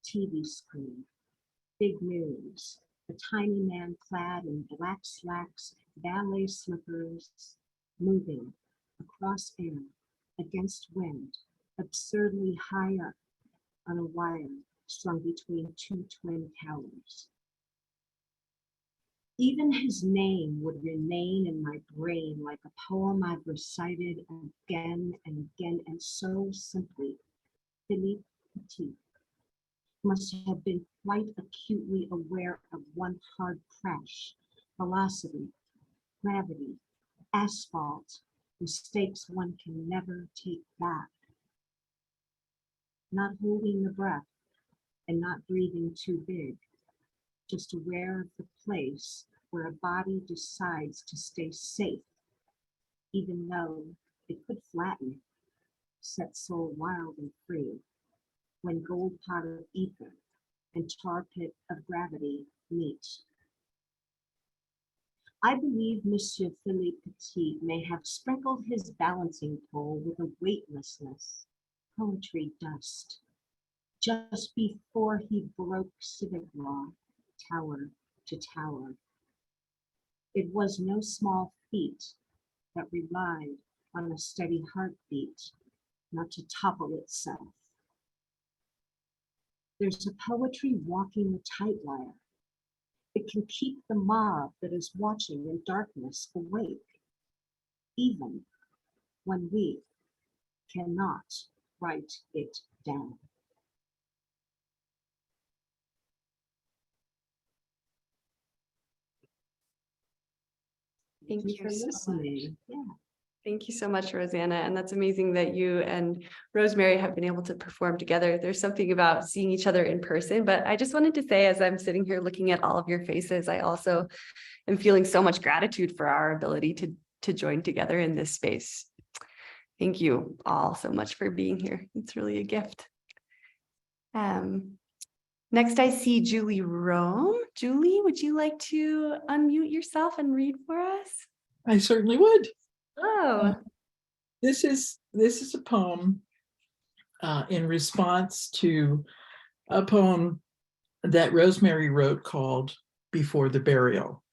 TV screen, big news, a tiny man clad in black slacks, ballet slippers, moving across air, against wind, absurdly high up on a wire strung between two twin towers. Even his name would remain in my brain like a poem I've recited again and again, and so simply. Philippe Petit must have been quite acutely aware of one hard crash, velocity, gravity, asphalt, mistakes one can never take back. Not holding the breath, and not breathing too big, just aware of the place where a body decides to stay safe, even though it could flatten, set soul wild and free, when gold pot of ether and tar pit of gravity meet. I believe Monsieur Philippe Petit may have sprinkled his balancing pole with a weightlessness, poetry dust, just before he broke civic law, tower to tower. It was no small feat that relied on a steady heartbeat, not to topple itself. There's a poetry walking the tight wire. It can keep the mob that is watching in darkness awake, even when we cannot write it down. Thank you for so much. listening. Yeah. Thank you so much, Rosanna. And that's amazing that you and Rosemary have been able to perform together. There's something about seeing each other in person, but I just wanted to say, as I'm sitting here looking at all of your faces, I also am feeling so much gratitude for our ability to join together in this space. Thank you all so much for being here. It's really a gift. Next, I see Julie Rome. Julie, would you like to unmute yourself and read for us? I certainly would. Oh, This is a poem in response to a poem that Rosemary wrote called Before the Burial.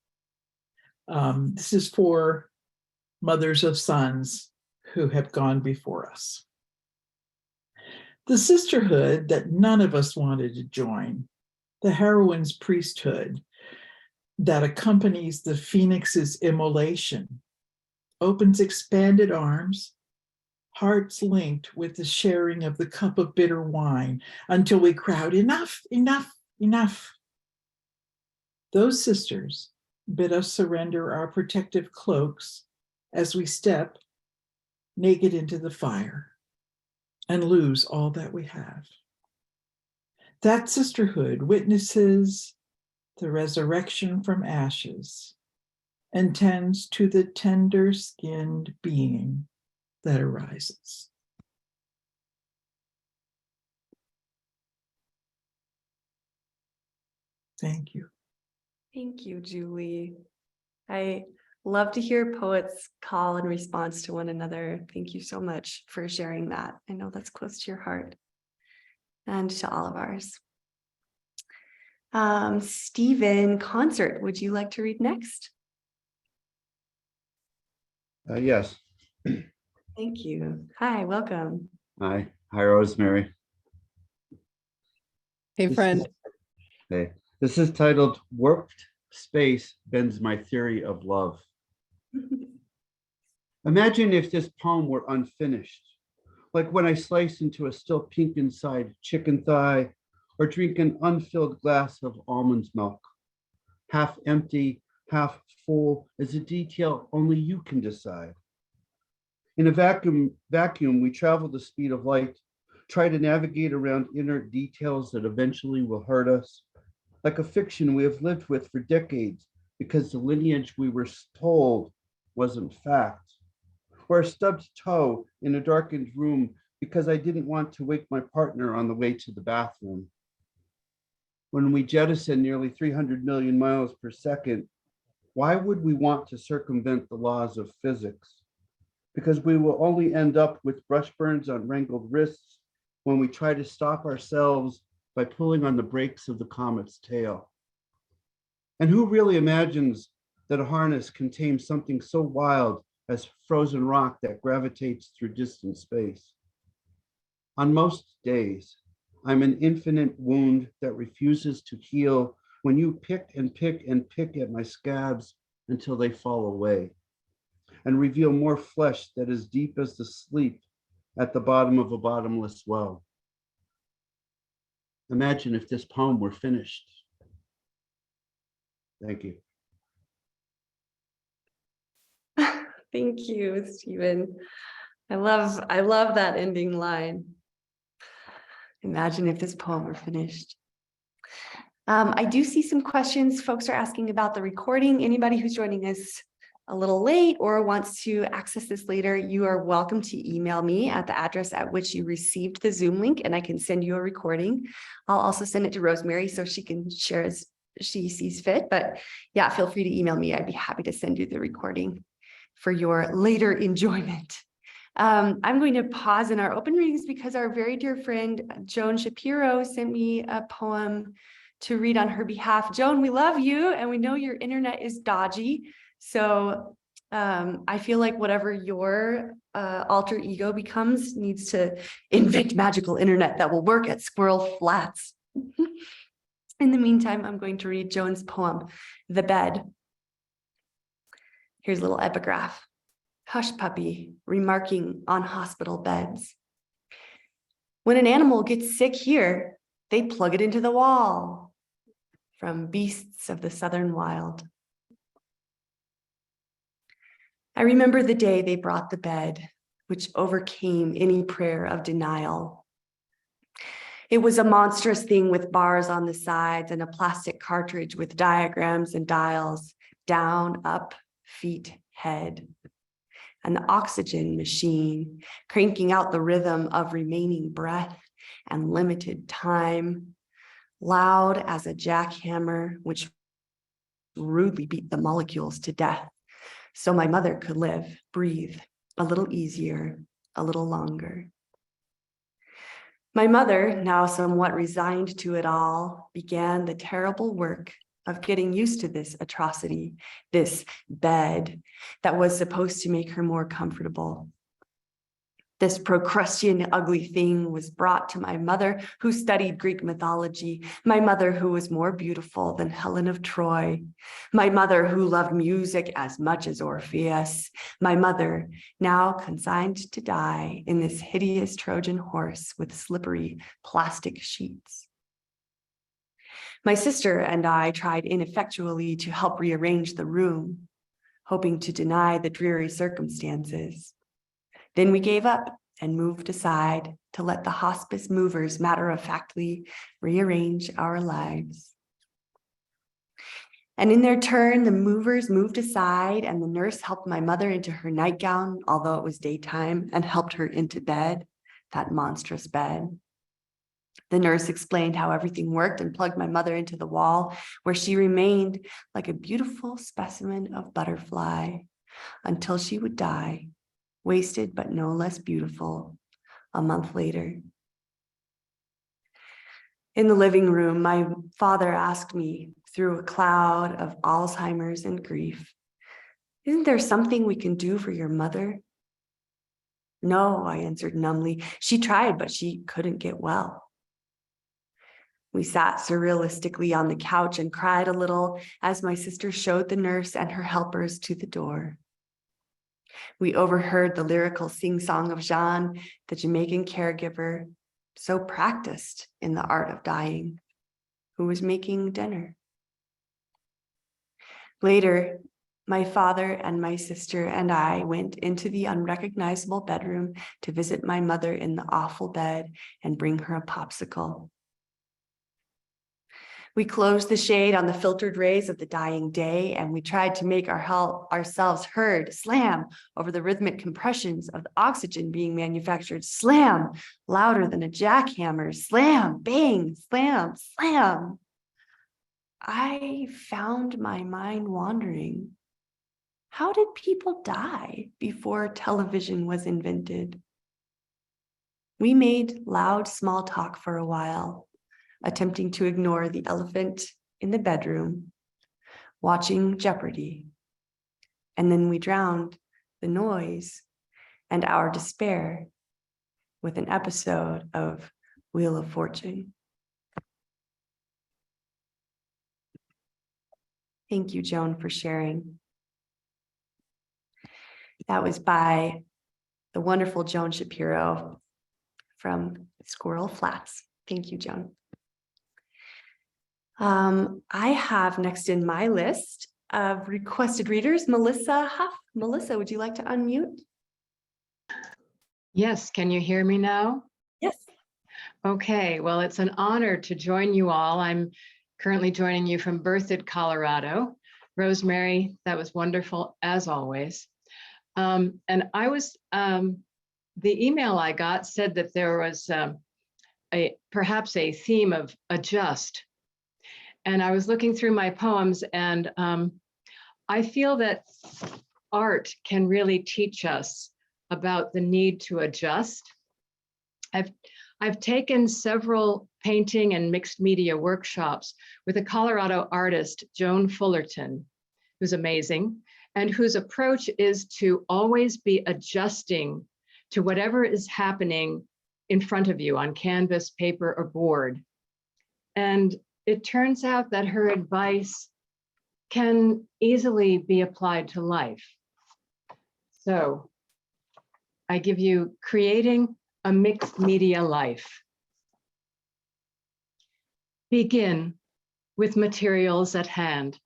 This is for mothers of sons who have gone before us. The sisterhood that none of us wanted to join, the heroine's priesthood that accompanies the phoenix's immolation, opens expanded arms, hearts linked with the sharing of the cup of bitter wine until we crowd, enough, enough, enough. Those sisters bid us surrender our protective cloaks as we step naked into the fire and lose all that we have. That sisterhood witnesses the resurrection from ashes and tends to the tender-skinned being that arises. Thank you. thank you, Julie. I love to hear poets call in response to one another. Thank you so much for sharing that. I know that's close to your heart and to all of ours. Stephen Concert, would you like to read next? Yes. Thank you. Hi, welcome. Hi, Rosemary. Hey, This friend. Hey, this is titled "Warped Space Bends My Theory of Love." Imagine if this poem were unfinished, like when I slice into a still pink inside chicken thigh or drink an unfilled glass of almond milk. Half empty, half full is a detail only you can decide. In a vacuum, we travel the speed of light, try to navigate around inert details that eventually will hurt us, like a fiction we have lived with for decades because the lineage we were told wasn't fact, or a stubbed toe in a darkened room because I didn't want to wake my partner on the way to the bathroom. When we jettison nearly 300 million miles per second, why would we want to circumvent the laws of physics? Because we will only end up with brush burns on wrinkled wrists when we try to stop ourselves by pulling on the brakes of the comet's tail. And who really imagines that a harness can tame something so wild as frozen rock that gravitates through distant space? On most days, I'm an infinite wound that refuses to heal when you pick and pick and pick at my scabs until they fall away and reveal more flesh that is deep as the sleep at the bottom of a bottomless well. Imagine if this poem were finished. Thank you. Thank you, Stephen. I love that ending line. Imagine if this poem were finished. I do see some questions. Folks are asking about the recording. Anybody who's joining us a little late or wants to access this later, you are welcome to email me at the address at which you received the Zoom link, and I can send you a recording. I'll also send it to Rosemary so she can share as she sees fit. But yeah, feel free to email me. I'd be happy to send you the recording for your later enjoyment. I'm going to pause in our open readings because our very dear friend Joan Shapiro sent me a poem to read on her behalf. Joan, we love you and we know your internet is dodgy. So I feel like whatever your alter ego becomes needs to invent magical internet that will work at Squirrel Flats. In the meantime, I'm going to read Joan's poem, The Bed. Here's a little epigraph. Hush puppy, remarking on hospital beds. When an animal gets sick here, they plug it into the wall. From Beasts of the Southern Wild. I remember the day they brought the bed, which overcame any prayer of denial. It was a monstrous thing with bars on the sides and a plastic cartridge with diagrams and dials, down, up, feet, head. An oxygen machine cranking out the rhythm of remaining breath and limited time, loud as a jackhammer, which rudely beat the molecules to death. So my mother could live, breathe a little easier, a little longer. My mother, now somewhat resigned to it all, began the terrible work of getting used to this atrocity, this bed that was supposed to make her more comfortable. This Procrustean ugly thing was brought to my mother, who studied Greek mythology, my mother who was more beautiful than Helen of Troy, my mother who loved music as much as Orpheus, my mother now consigned to die in this hideous Trojan horse with slippery plastic sheets. My sister and I tried ineffectually to help rearrange the room, hoping to deny the dreary circumstances. Then we gave up and moved aside to let the hospice movers matter-of-factly rearrange our lives. And in their turn, the movers moved aside and the nurse helped my mother into her nightgown, although it was daytime, and helped her into bed, that monstrous bed. The nurse explained how everything worked and plugged my mother into the wall, where she remained like a beautiful specimen of butterfly until she would die, wasted but no less beautiful, a month later. In the living room, my father asked me through a cloud of Alzheimer's and grief, "Isn't there something we can do for your mother?" "No," I answered numbly. "She tried, but she couldn't get well." We sat surrealistically on the couch and cried a little as my sister showed the nurse and her helpers to the door. We overheard the lyrical sing-song of Jean, the Jamaican caregiver, so practiced in the art of dying, who was making dinner. Later, my father and my sister and I went into the unrecognizable bedroom to visit my mother in the awful bed and bring her a popsicle. We closed the shade on the filtered rays of the dying day, and we tried to make ourselves heard, slam, over the rhythmic compressions of the oxygen being manufactured, slam, louder than a jackhammer, slam, bang, slam, slam. I found my mind wandering. How did people die before television was invented? We made loud small talk for a while, attempting to ignore the elephant in the bedroom, watching Jeopardy. And then we drowned the noise and our despair with an episode of Wheel of Fortune. Thank you, Joan, for sharing. That was by the wonderful Joan Shapiro from Squirrel Flats. Thank you, Joan. I have next in my list of requested readers, Melissa Huff. Melissa, would you like to unmute? Yes, can you hear me now? Yes. Okay, well, it's an honor to join you all. I'm currently joining you from Berthoud, Colorado. Rosemary, that was wonderful as always. And I was, the email I got said that there was perhaps a theme of adjust. And I was looking through my poems, and I feel that art can really teach us about the need to adjust. I've taken several painting and mixed media workshops with a Colorado artist, Joan Fullerton, who's amazing, and whose approach is to always be adjusting to whatever is happening in front of you on canvas, paper, or board. And it turns out that her advice can easily be applied to life. So I give you Creating a Mixed Media Life. Begin with materials at hand.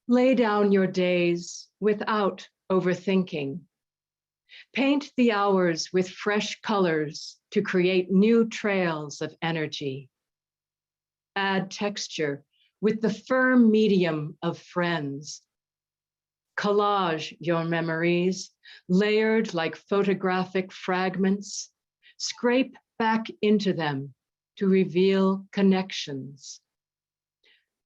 Lay down your days without overthinking. Paint the hours with fresh colors to create new trails of energy. Add texture with the firm medium of friends. Collage your memories, layered like photographic fragments. Scrape back into them to reveal connections.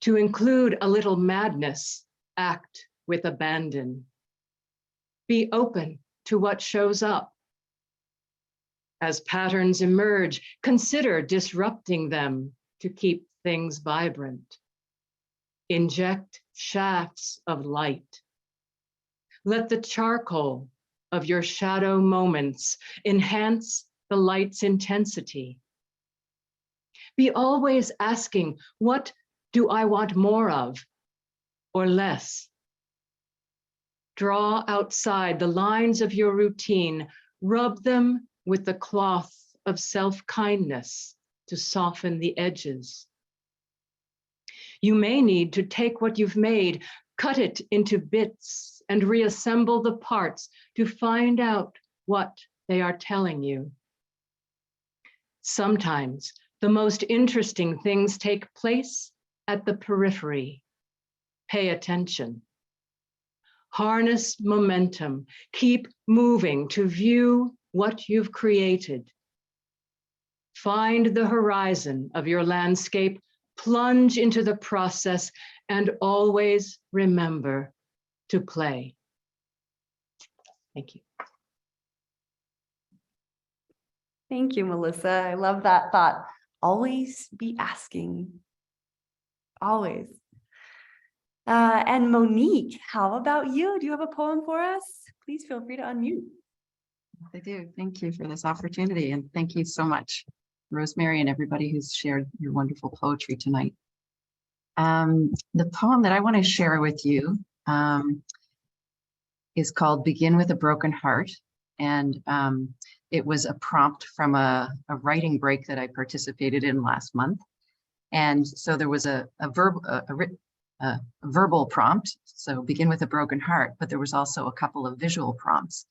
To include a little madness, act with abandon. Be open to what shows up. As patterns emerge, consider disrupting them to keep things vibrant. Inject shafts of light. Let the charcoal of your shadow moments enhance the light's intensity. Be always asking, what do I want more of or less? Draw outside the lines of your routine, rub them with the cloth of self-kindness to soften the edges. You may need to take what you've made, cut it into bits, and reassemble the parts to find out what they are telling you. Sometimes the most interesting things take place at the periphery. Pay attention. Harness momentum. Keep moving to view what you've created. Find the horizon of your landscape, plunge into the process, and always remember to play. Thank you. Thank you, Melissa. I love that thought. Always be asking. Always. And Monique, how about you? Do you have a poem for us? Please feel free to unmute. I do. Thank you for this opportunity. And thank you so much, Rosemary, and everybody who's shared your wonderful poetry tonight. The poem that I want to share with you is called Begin with a Broken Heart. And it was a prompt from a writing break that I participated in last month. And so there was a verbal prompt, so begin with a broken heart, but there was also a couple of visual prompts.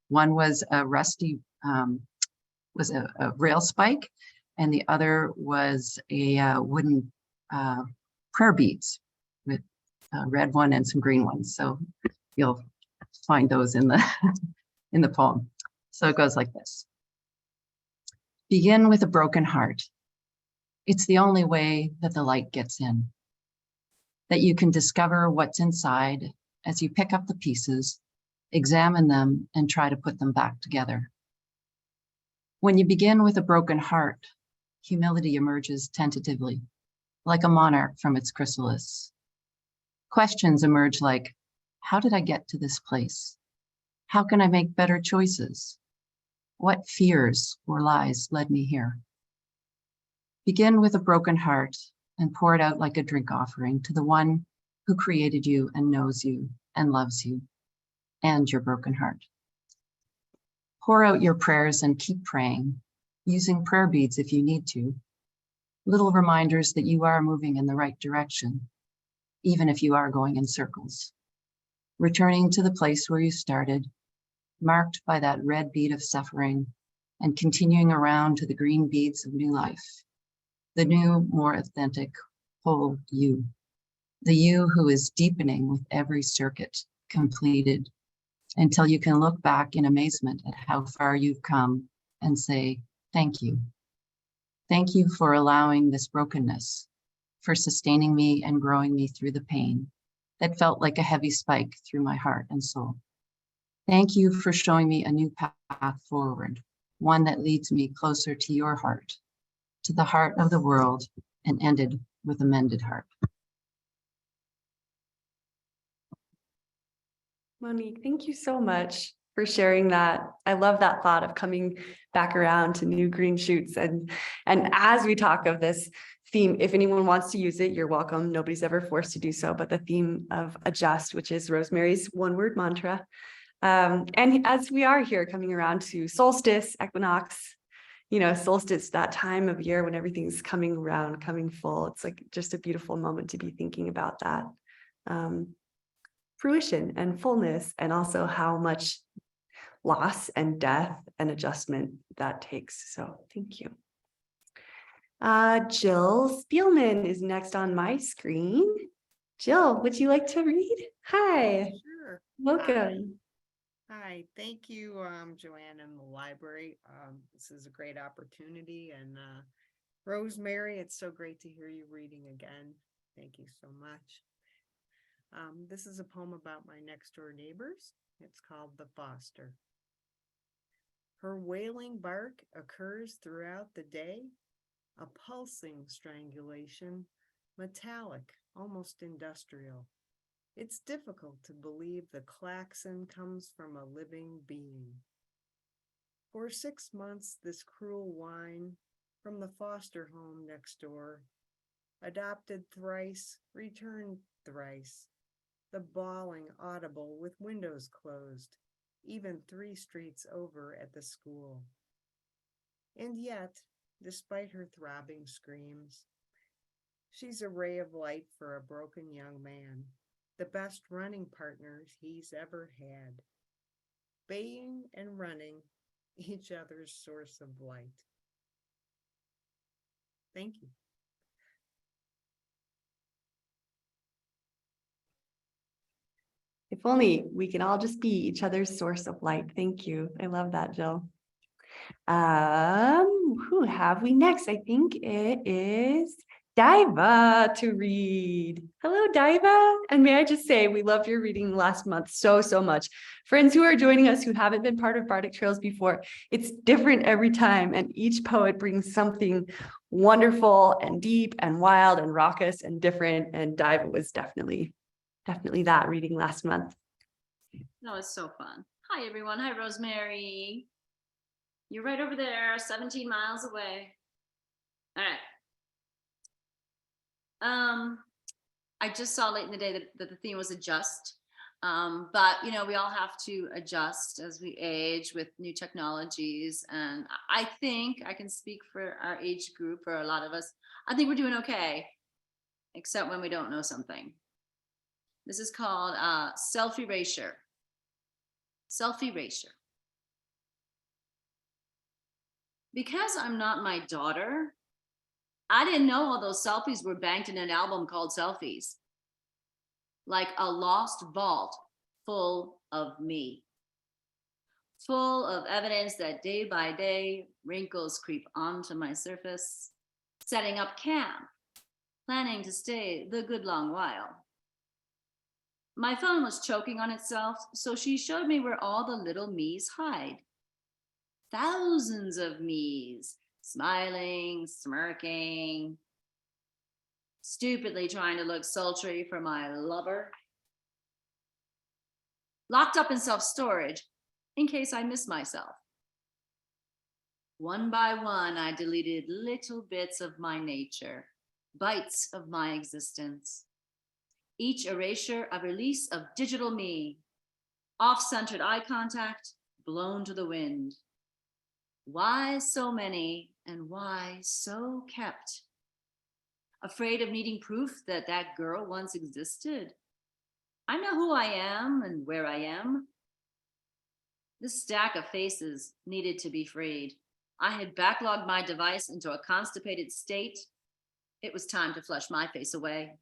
One was a rusty, was a rail spike, and the other was a wooden prayer beads with a red one and some green ones. So you'll find those in the in the poem. So it goes like this. Begin with a broken heart. It's the only way that the light gets in, that you can discover what's inside as you pick up the pieces, examine them, and try to put them back together. When you begin with a broken heart, humility emerges tentatively, like a monarch from its chrysalis. Questions emerge like, how did I get to this place? How can I make better choices? What fears or lies led me here? Begin with a broken heart and pour it out like a drink offering to the one who created you and knows you and loves you and your broken heart. Pour out your prayers and keep praying, using prayer beads if you need to, little reminders that you are moving in the right direction, even if you are going in circles. Returning to the place where you started, marked by that red bead of suffering and continuing around to the green beads of new life, the new, more authentic, whole you, the you who is deepening with every circuit completed until you can look back in amazement at how far you've come and say, thank you. Thank you for allowing this brokenness, for sustaining me and growing me through the pain that felt like a heavy spike through my heart and soul. Thank you for showing me a new path forward, one that leads me closer to your heart, to the heart of the world, and ended with a mended heart. Monique, thank you so much for sharing that. I love that thought of coming back around to new green shoots. And as we talk of this theme, if anyone wants to use it, you're welcome. Nobody's ever forced to do so, but the theme of adjust, which is Rosemary's one-word mantra. And as we are here coming around to solstice, equinox, solstice, that time of year when everything's coming around, coming full, it's like just a beautiful moment to be thinking about that. Fruition and fullness, and also how much loss and death and adjustment that takes. So thank you. Jill Spielman is next on my screen. Jill, would you like to read? Hi. Sure. Welcome. Hi, thank you, Joanna and the library. This is a great opportunity, and Rosemary, it's so great to hear you reading again. Thank you so much. This is a poem about my next door neighbors. It's called The Foster. Her wailing bark occurs throughout the day, a pulsing strangulation, metallic, almost industrial. It's difficult to believe the klaxon comes from a living being. For 6 months, this cruel whine from the foster home next door, adopted thrice, returned thrice, the bawling audible with windows closed, even 3 streets over at the school. And yet, despite her throbbing screams, she's a ray of light for a broken young man, the best running partners he's ever had, baying and running, each other's source of light. Thank you. If only we can all just be each other's source of light. Thank you. I love that, Jill. Who have we next? I think it is Diva to read. Hello, Diva. And may I just say, we loved your reading last month so much. Friends who are joining us who haven't been part of Bardic Trails before, it's different every time. And each poet brings something wonderful and deep and wild and raucous and different. And Diva was definitely that reading last month. That was so fun. Hi, everyone. Hi, Rosemary. You're right over there, 17 miles away. All right. I just saw late in the day that the theme was adjust. But, we all have to adjust as we age with new technologies. And I think I can speak for our age group, or a lot of us. I think we're doing okay, except when we don't know something. This is called self-erasure. Self-erasure. Because I'm not my daughter, I didn't know all those selfies were banked in an album called Selfies. Like a lost vault full of me. Full of evidence that day by day, wrinkles creep onto my surface. Setting up camp, planning to stay the good long while. My phone was choking on itself, so she showed me where all the little me's hide. Thousands of me's, smiling, smirking, stupidly trying to look sultry for my lover. Locked up in self-storage in case I miss myself. One by one, I deleted little bits of my nature, bites of my existence. Each erasure a release of digital me, off-centered eye contact, blown to the wind. Why so many and why so kept? Afraid of needing proof that that girl once existed? I know who I am and where I am. This stack of faces needed to be freed. I had backlogged my device into a constipated state. It was time to flush my face away.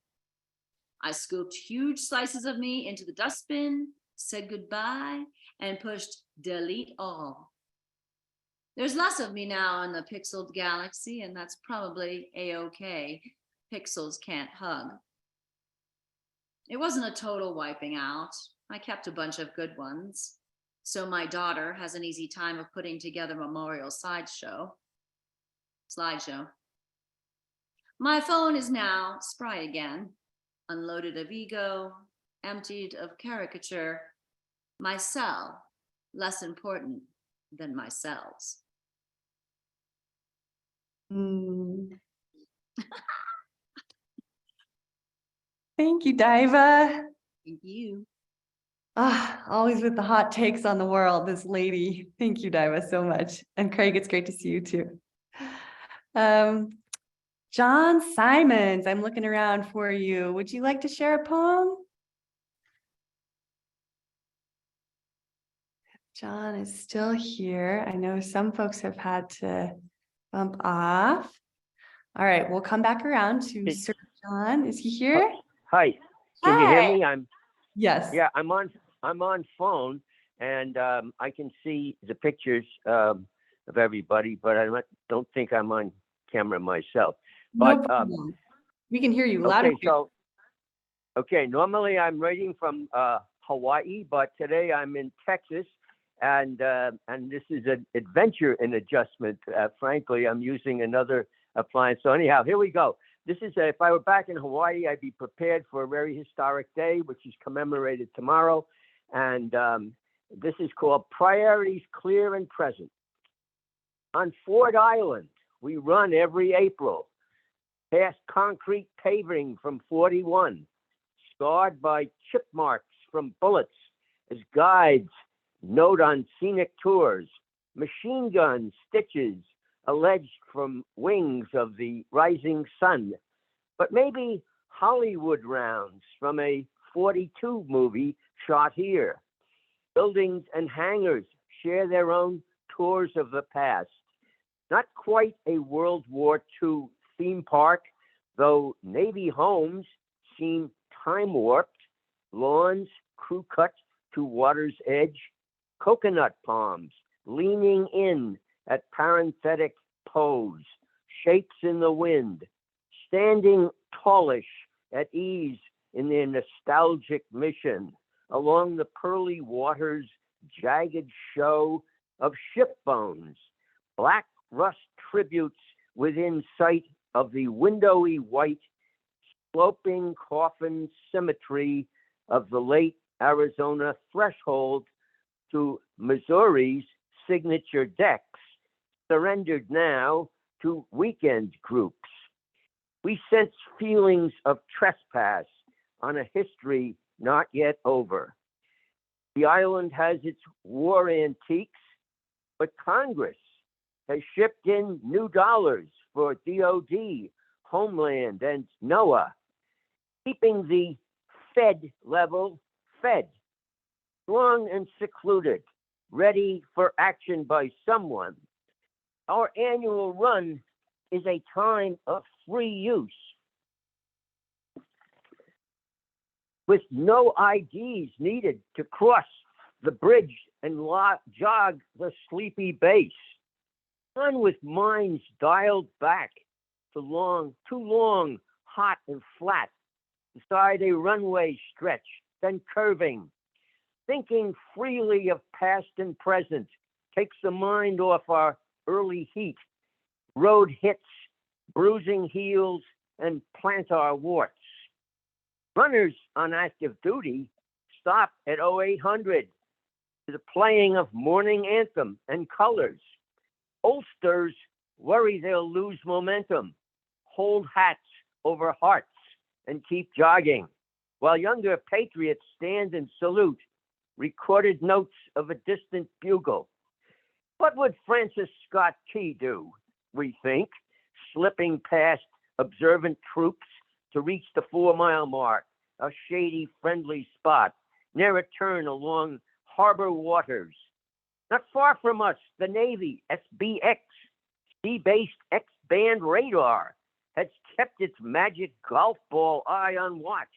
I scooped huge slices of me into the dustbin, said goodbye, and pushed delete all. There's less of me now in the pixeled galaxy, and that's probably a-okay. Pixels can't hug. It wasn't a total wiping out. I kept a bunch of good ones, so my daughter has an easy time of putting together a memorial slideshow. My phone is now spry again, unloaded of ego, emptied of caricature. My cell, less important than my cells. Thank you, Diva. Thank you. Always with the hot takes on the world, this lady. Thank you, Diva, so much. And Craig, it's great to see you too. John Simons, I'm looking around for you. Would you like to share a poem? John is still here. I know some folks have had to bump off. All right, we'll come back around to Sir John. Is he here? Hi, can you hear Hi. me? Yes. Yeah, I'm on phone, and I can see the pictures of everybody, but I don't think I'm on camera myself. No But problem. We can hear you loud and clear. Okay, normally I'm writing from Hawaii, but today I'm in Texas, and this is an adventure in adjustment. Frankly, I'm using another appliance. So anyhow, here we go. This is if I were back in Hawaii, I'd be prepared for a very historic day, which is commemorated tomorrow. And this is called Priorities Clear and Present. On Ford Island, we run every April, past concrete paving from 41, scarred by chip marks from bullets as guides note on scenic tours, machine gun stitches alleged from wings of the rising sun, but maybe Hollywood rounds from a 42 movie shot here. Buildings and hangars share their own tours of the past. Not quite a World War II theme park, though Navy homes seem time warped, lawns crew cut to water's edge, coconut palms leaning in at parenthetic pose, shapes in the wind, standing tallish at ease in their nostalgic mission along the pearly water's jagged show of ship bones, black rust tributes within sight of the windowy white sloping coffin symmetry of the late Arizona threshold to Missouri's signature decks, surrendered now to weekend groups. We sense feelings of trespass on a history not yet over. The island has its war antiques, but Congress has shipped in new dollars for DOD, Homeland, and NOAA, keeping the Fed level fed, strong and secluded, ready for action by someone. Our annual run is a time of free use, with no IDs needed to cross the bridge and jog the sleepy base. Run with minds dialed back to too long, hot and flat, beside a runway stretch, then curving. Thinking freely of past and present takes the mind off our early heat, road hits, bruising heels, and plantar warts. Runners on active duty stop at 0800 to the playing of morning anthem and colors. Oldsters worry they'll lose momentum, hold hats over hearts, and keep jogging, while younger patriots stand and salute, recorded notes of a distant bugle. What would Francis Scott Key do, we think, slipping past observant troops to reach the 4-mile mark, a shady, friendly spot near a turn along harbor waters? Not far from us, the Navy, SBX, sea-based X-band radar has kept its magic golf ball eye on watch.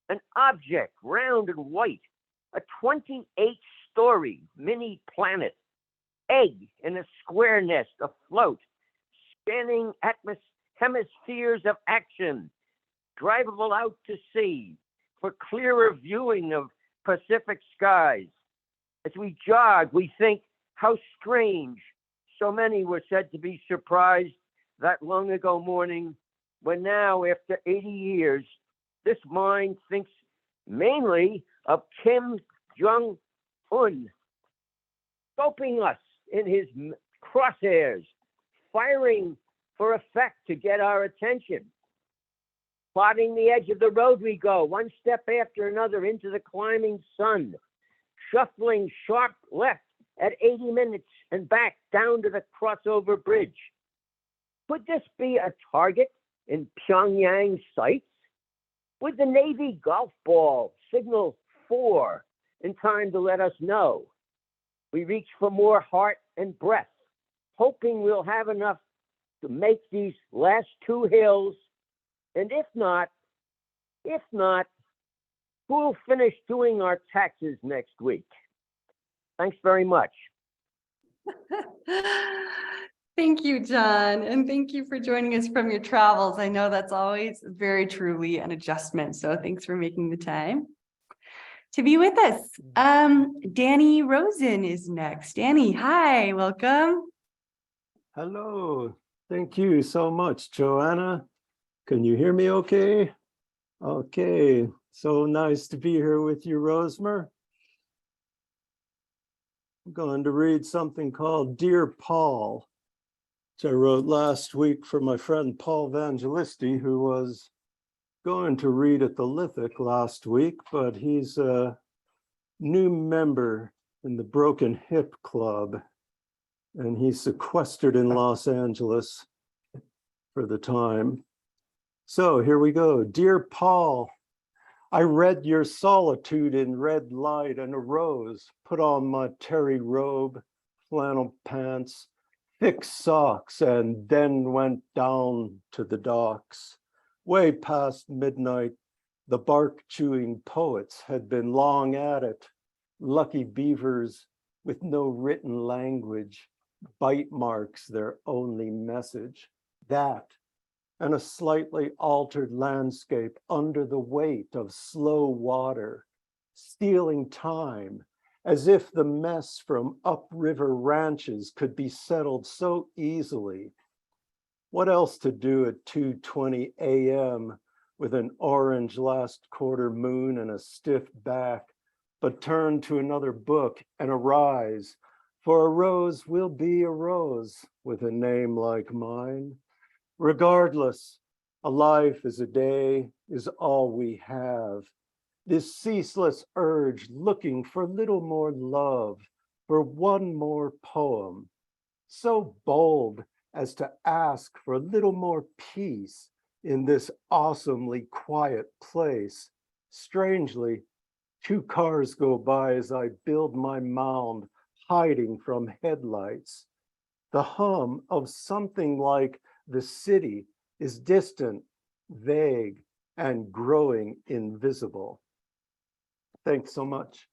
An object, round and white, a 28-story mini planet, egg in a square nest afloat, spanning hemispheres of action, drivable out to sea for clearer viewing of Pacific skies. As we jog, we think how strange so many were said to be surprised that long ago morning, when now, after 80 years, this mind thinks mainly of Kim Jong-un, scoping us in his crosshairs, firing for effect to get our attention. Plotting the edge of the road we go, one step after another into the climbing sun, shuffling sharp left at 80 minutes and back down to the crossover bridge. Could this be a target in Pyongyang sights? Would the Navy golf ball signal 4 in time to let us know? We reach for more heart and breath, hoping we'll have enough to make these last 2 hills. And if not, who'll finish doing our taxes next week? Thanks very much. Thank you, John, and thank you for joining us from your travels. I know that's always very truly an adjustment, so thanks for making the time to be with us. Danny Rosen is next. Danny, hi, welcome. Hello, thank you so much, Joanna. Can you hear me okay? Okay, so nice to be here with you, Rosemer. I'm going to read something called Dear Paul, which I wrote last week for my friend Paul Evangelisti, who was going to read at the Lithic last week, but he's a new member in the Broken Hip Club, and he's sequestered in Los Angeles for the time. So here we go. Dear Paul, I read your solitude in red light and arose, put on my terry robe, flannel pants, thick socks, and then went down to the docks. Way past midnight, the bark-chewing poets had been long at it. Lucky beavers with no written language, bite marks their only message. That, and a slightly altered landscape under the weight of slow water, stealing time, as if the mess from upriver ranches could be settled so easily. What else to do at 2:20 a.m. with an orange last quarter moon and a stiff back, but turn to another book and arise, for a rose will be a rose with a name like mine. Regardless, a life is a day, is all we have. This ceaseless urge looking for little more love, for one more poem, so bold as to ask for a little more peace in this awesomely quiet place. Strangely, 2 cars go by as I build my mound, hiding from headlights. The hum of something like the city is distant, vague, and growing invisible. Thanks so much.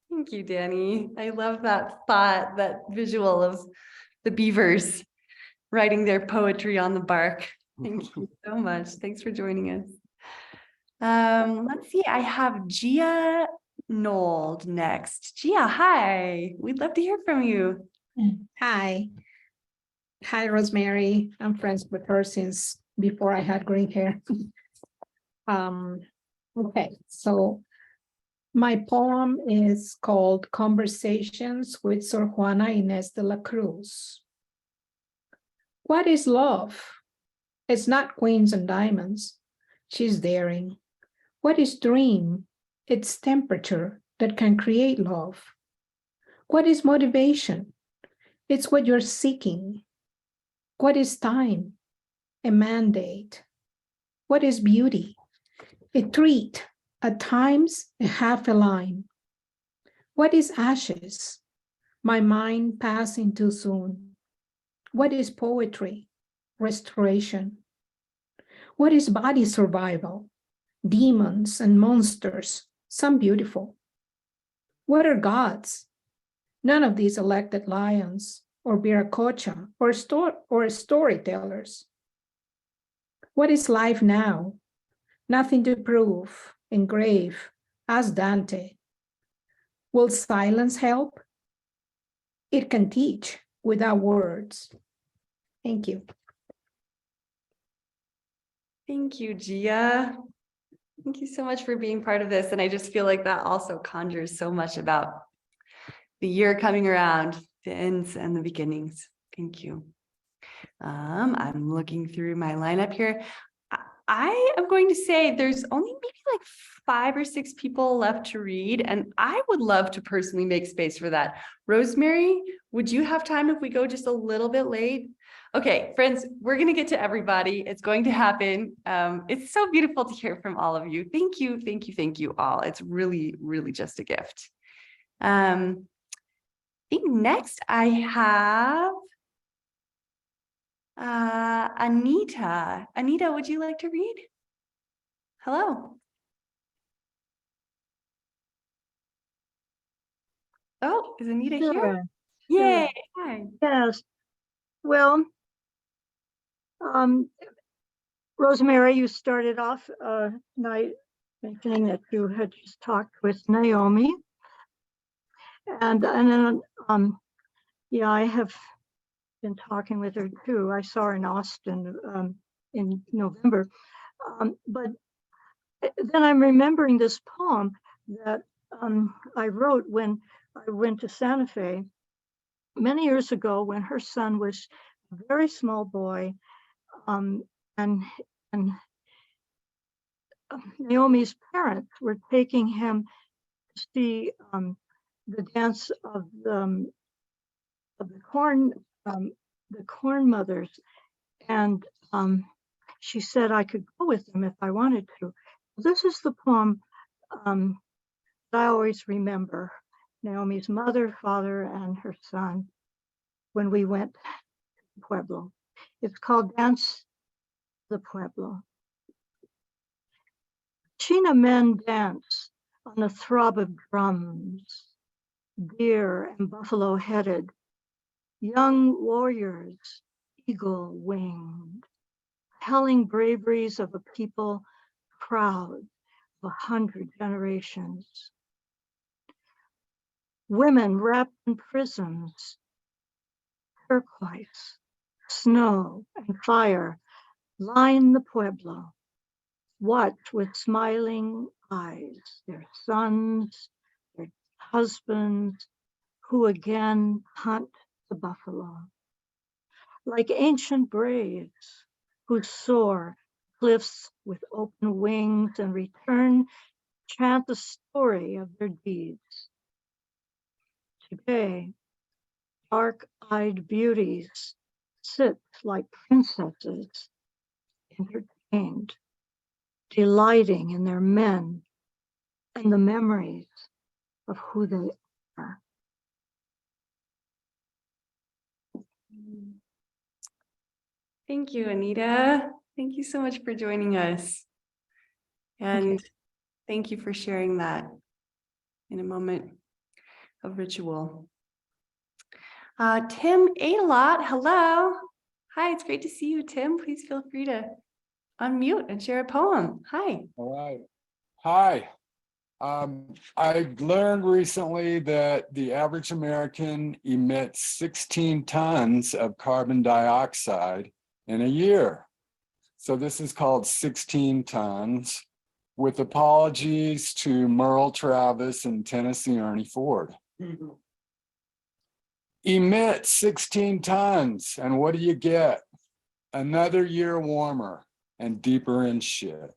Thank you, Danny. I love that thought, that visual of the beavers writing their poetry on the bark. Thank you so much. Thanks for joining us. Let's see, I have Gia Nold next. Gia, hi. We'd love to hear from you. Hi. Hi, Rosemary. I'm friends with her since before I had green hair. Okay, so my poem is called Conversations with Sor Juana Inés de la Cruz. What is love? It's not queens and diamonds. She's daring. What is dream? It's temperature that can create love. What is motivation? It's what you're seeking. What is time? A mandate. What is beauty? A treat, at times a half a line. What is ashes? my mind passing too soon. What is poetry? Restoration. What is body survival? Demons and monsters, some beautiful. What are gods? None of these elected lions or Viracocha or storytellers. What is life now? Nothing to prove, engrave, ask Dante. Will silence help? It can teach without words. Thank you. Thank you, Gia. Thank you so much for being part of this. And I just feel like that also conjures so much about the year coming around, the ends and the beginnings. Thank you. I'm looking through my lineup here. I am going to say there's only maybe like 5 or 6 people left to read, and I would love to personally make space for that. Rosemerry, would you have time if we go just a little bit late? Okay, friends, we're going to get to everybody. It's going to happen. It's so beautiful to hear from all of you. Thank you, thank you, thank you all. It's really, really just a gift. I think next I have Anita. Anita, would you like to read? Hello. Oh, is Anita here? Yay. Hi. Yes. Well, Rosemary, you started off night mentioning that you had just talked with Naomi. And then, yeah, I have been talking with her too. I saw her in Austin in November. But then I'm remembering this poem that I wrote when I went to Santa Fe many years ago when her son was a very small boy. And Naomi's parents were taking him to see the dance of the corn mothers, and she said I could go with them if I wanted to. This is the poem that I always remember. Naomi's mother, father, and her son when we went to Pueblo. It's called Dance the Pueblo. China men dance on the throb of drums, deer and buffalo headed, young warriors, eagle winged, telling braveries of a people proud of 100 generations. Women wrapped in prisms, turquoise, snow, and fire line the Pueblo. Watch with smiling eyes their sons, their husbands, who again hunt the buffalo. Like ancient braves who soar cliffs with open wings and return, chant the story of their deeds. Today, dark-eyed beauties sit like princesses, entertained, delighting in their men and the memories of who they are. Thank you, Anita. Thank you so much for joining us. And thank you for sharing that in a moment of ritual. Tim ate a lot. Hello. Hi, it's great to see you, Tim. Please feel free to unmute and share a poem. Hi. All right. Hi. I learned recently that the average American emits 16 tons of carbon dioxide in a year. So this is called 16 tons, with apologies to Merle Travis and Tennessee Ernie Ford. Emit 16 tons, and what do you get? Another year warmer and deeper in shit.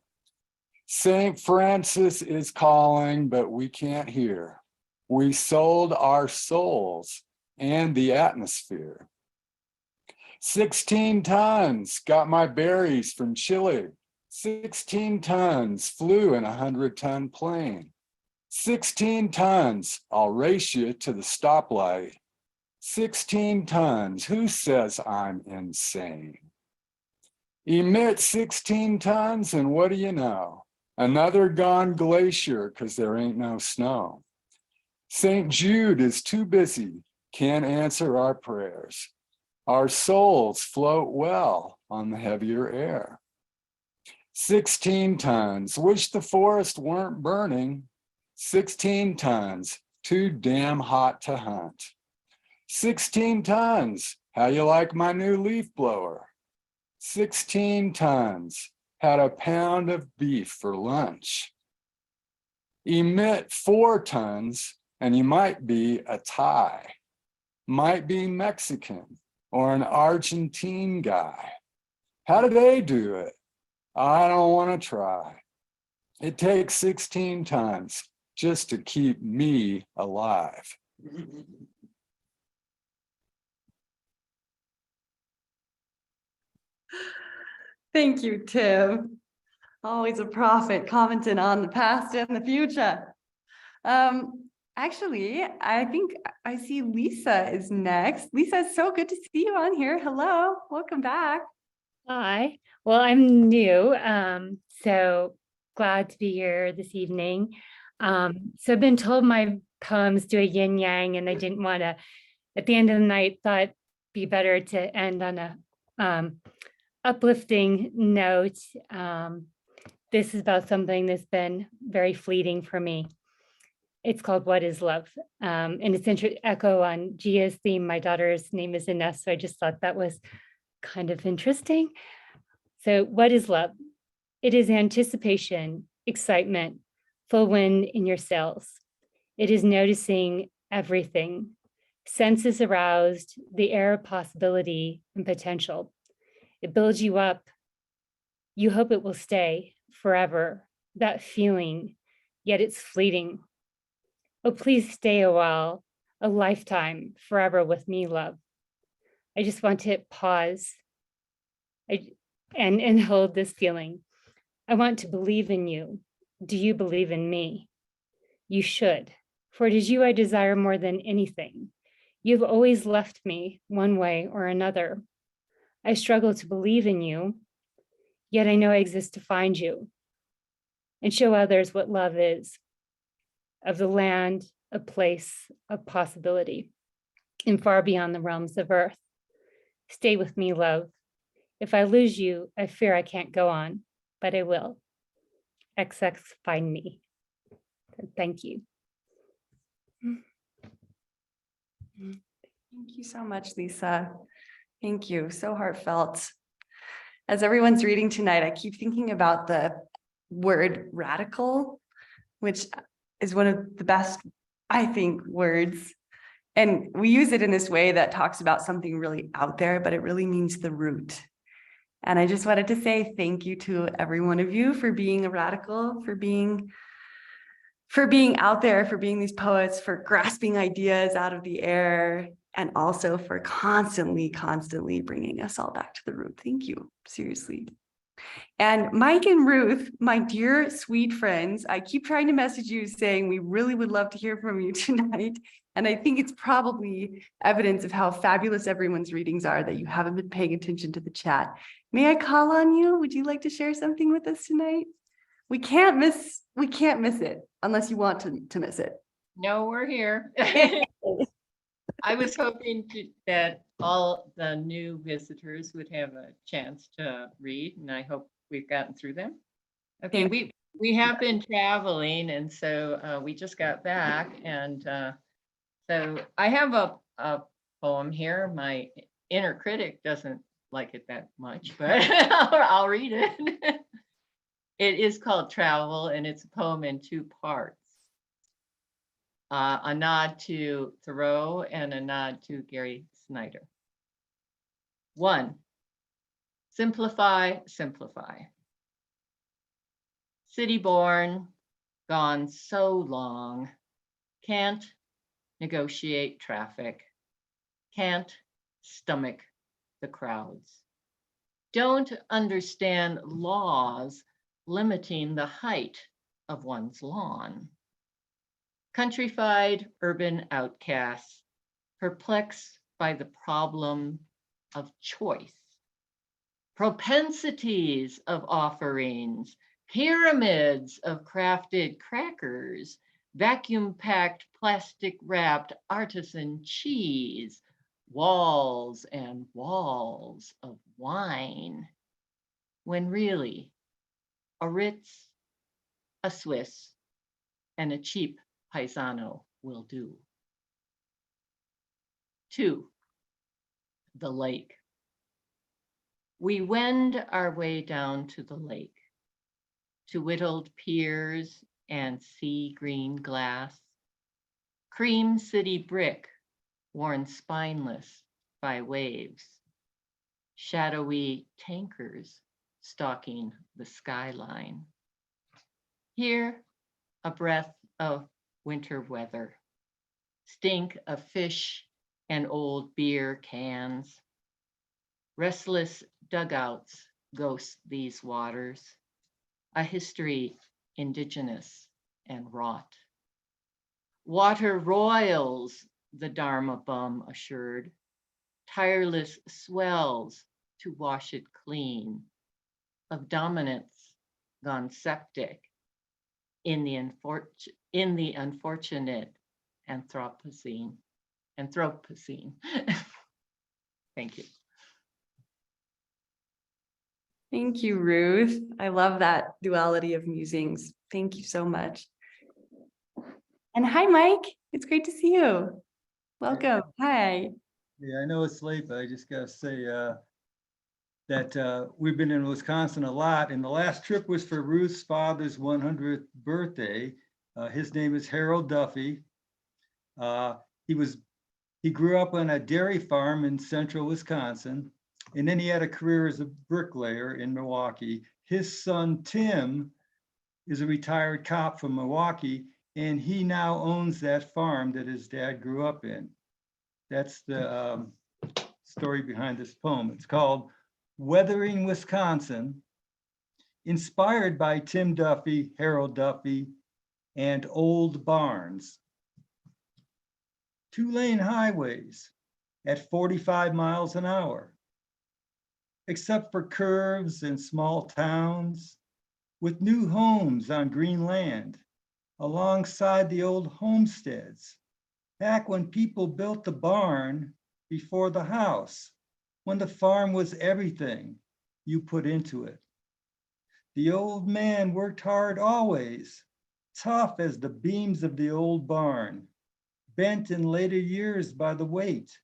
St. Francis is calling, but we can't hear. We sold our souls and the atmosphere. 16 tons, got my berries from Chile. 16 tons, flew in a 100-ton plane. 16 tons, I'll race you to the stoplight. 16 tons. Who says I'm insane? Emit 16 tons, and what do you know? Another gone glacier because there ain't no snow. St. Jude is too busy, can't answer our prayers. Our souls float well on the heavier air. 16 tons, wish the forest weren't burning. 16 tons, too damn hot to hunt. 16 tons, how you like my new leaf blower? 16 tons, had a pound of beef for lunch. Emit 4 tons, and you might be a Thai, might be Mexican or an Argentine guy. How do they do it? I don't want to try. It takes 16 tons just to keep me alive. Thank you, Tim. Always a prophet commenting on the past and the future. Actually, I think I see Lisa is next. Lisa, it's so good to see you on here. Hello, welcome back. Hi. Well, I'm new, so glad to be here this evening. So I've been told my poems do a yin yang, and I didn't want to, at the end of the night, thought it'd be better to end on a uplifting note. This is about something that's been very fleeting for me. It's called What is Love? And it's an echo on Gia's theme. My daughter's name is Ines, so I just thought that was kind of interesting. So what is love? It is anticipation, excitement, full wind in your sails. It is noticing everything, senses aroused, the air of possibility and potential. It builds you up. You hope it will stay forever, that feeling, yet it's fleeting. Oh, please stay a while, a lifetime, forever with me, love. I just want to pause and hold this feeling. I want to believe in you. Do you believe in me? You should, for it is you I desire more than anything. You've always left me one way or another. I struggle to believe in you, yet I know I exist to find you and show others what love is, of the land, a place, of possibility, and far beyond the realms of earth. Stay with me, love. If I lose you, I fear I can't go on, but I will. XX, find me. Thank you. Thank you so much, Lisa. Thank you, so heartfelt. As everyone's reading tonight, I keep thinking about the word radical, which is one of the best, I think, words. And we use it in this way that talks about something really out there, but it really means the root. And I just wanted to say thank you to every one of you for being a radical, for being out there, for being these poets, for grasping ideas out of the air, and also for constantly bringing us all back to the root. Thank you, seriously. And Mike and Ruth, my dear sweet friends, I keep trying to message you saying we really would love to hear from you tonight. And I think it's probably evidence of how fabulous everyone's readings are that you haven't been paying attention to the chat. May I call on you? Would you like to share something with us tonight? We can't miss it unless you want to miss it. No, we're here. I was hoping that all the new visitors would have a chance to read, and I hope we've gotten through them. Okay, we have been traveling, and so we just got back, and so I have a poem here. My inner critic doesn't like it that much, but I'll read it. It is called Travel, and it's a poem in 2 parts. A nod to Thoreau and a nod to Gary Snyder. 1, simplify, simplify. City born, gone so long, can't negotiate traffic, can't stomach the crowds. Don't understand laws limiting the height of one's lawn. Countrified urban outcasts perplexed by the problem of choice, propensities of offerings, pyramids of crafted crackers, vacuum-packed, plastic-wrapped artisan cheese, walls and walls of wine, when really a Ritz, a Swiss, and a cheap Paisano will do. 2, the lake. We wend our way down to the lake, to whittled piers and sea green glass, cream city brick worn spineless by waves, shadowy tankers stalking the skyline. Here, a breath of winter weather, stink of fish and old beer cans. Restless dugouts ghost these waters, a history indigenous and wrought. Water royals, the Dharma bum assured, tireless swells to wash it clean, of dominance gone septic in the unfortunate Anthropocene. Thank you. Thank you, Ruth. I love that duality of musings. Thank you so much. And hi, Mike. It's great to see you. Welcome. Hi. Yeah, I know it's late, but I just gotta say that we've been in Wisconsin a lot, and the last trip was for Ruth's father's 100th birthday. His name is Harold Duffy. He grew up on a dairy farm in central Wisconsin, and then he had a career as a bricklayer in Milwaukee. His son, Tim, is a retired cop from Milwaukee, and he now owns that farm that his dad grew up in. That's the story behind this poem. It's called Weathering Wisconsin, inspired by Tim Duffy, Harold Duffy, and old barns. 2-lane highways at 45 miles an hour, except for curves and small towns, with new homes on green land alongside the old homesteads, back when people built the barn before the house, when the farm was everything you put into it. The old man worked hard always, tough as the beams of the old barn, bent in later years by the weight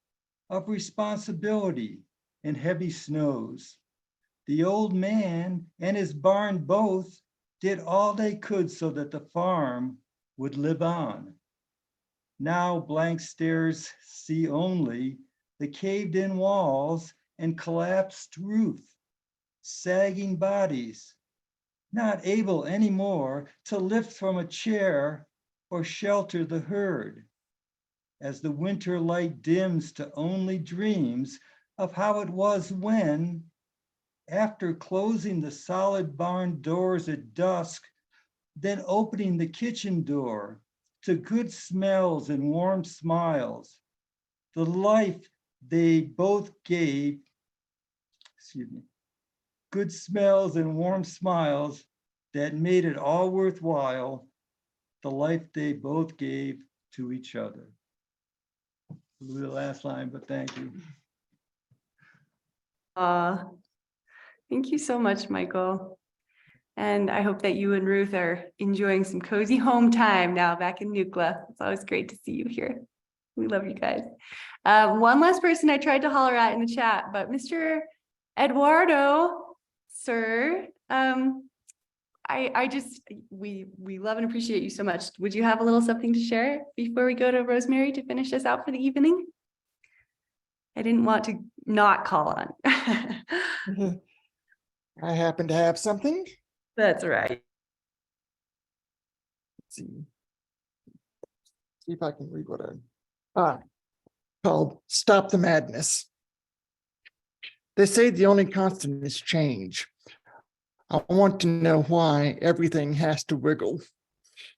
of responsibility and heavy snows. The old man and his barn both did all they could so that the farm would live on. Now blank stares see only the caved-in walls and collapsed roof, sagging bodies, not able anymore to lift from a chair or shelter the herd, as the winter light dims to only dreams of how it was when, after closing the solid barn doors at dusk, then opening the kitchen door to good smells and warm smiles, the life they both gave, good smells and warm smiles that made it all worthwhile, the life they both gave to each other. The last line, but thank you. Thank you so much, Michael. And I hope that you and Ruth are enjoying some cozy home time now back in Nucla. It's always great to see you here. We love you guys. One last person I tried to holler at in the chat, but Mr. Eduardo, sir, we love and appreciate you so much. Would you have a little something to share before we go to Rosemerry to finish us out for the evening? I didn't want to not call on. I happen to have something. That's right. Let's see if I can read what I called Stop the Madness. They say the only constant is change. I want to know why everything has to wiggle.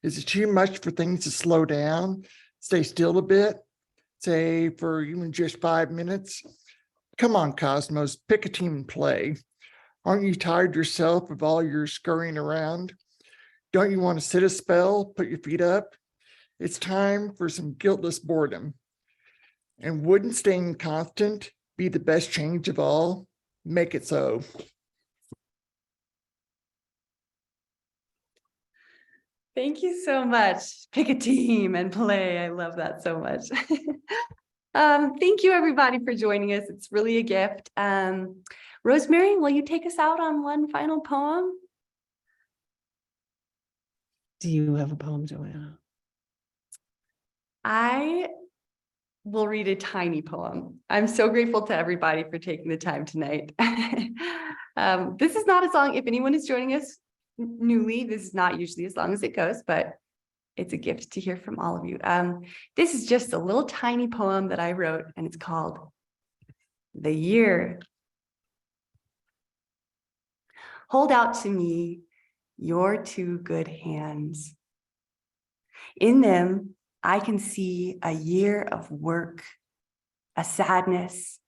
Is it too much for things to slow down, stay still a bit, say for even just 5 minutes. Come on, Cosmos, pick a team and play. Aren't you tired yourself of all your scurrying around? Don't you want to sit a spell, put your feet up? It's time for some guiltless boredom. And wouldn't staying constant be the best change of all? Make it so. Thank you so much. Pick a team and play. I love that so much. Thank you everybody for joining us. It's really a gift. Rosemary, will you take us out on one final poem? Do you have a poem, Joanna? I will read a tiny poem. I'm so grateful to everybody for taking the time tonight. This is not as long, if anyone is joining us newly, this is not usually as long as it goes, but it's a gift to hear from all of you. This is just a little tiny poem that I wrote, and it's called The Year. Hold out to me your two good hands. In them, I can see a year of work, a sadness,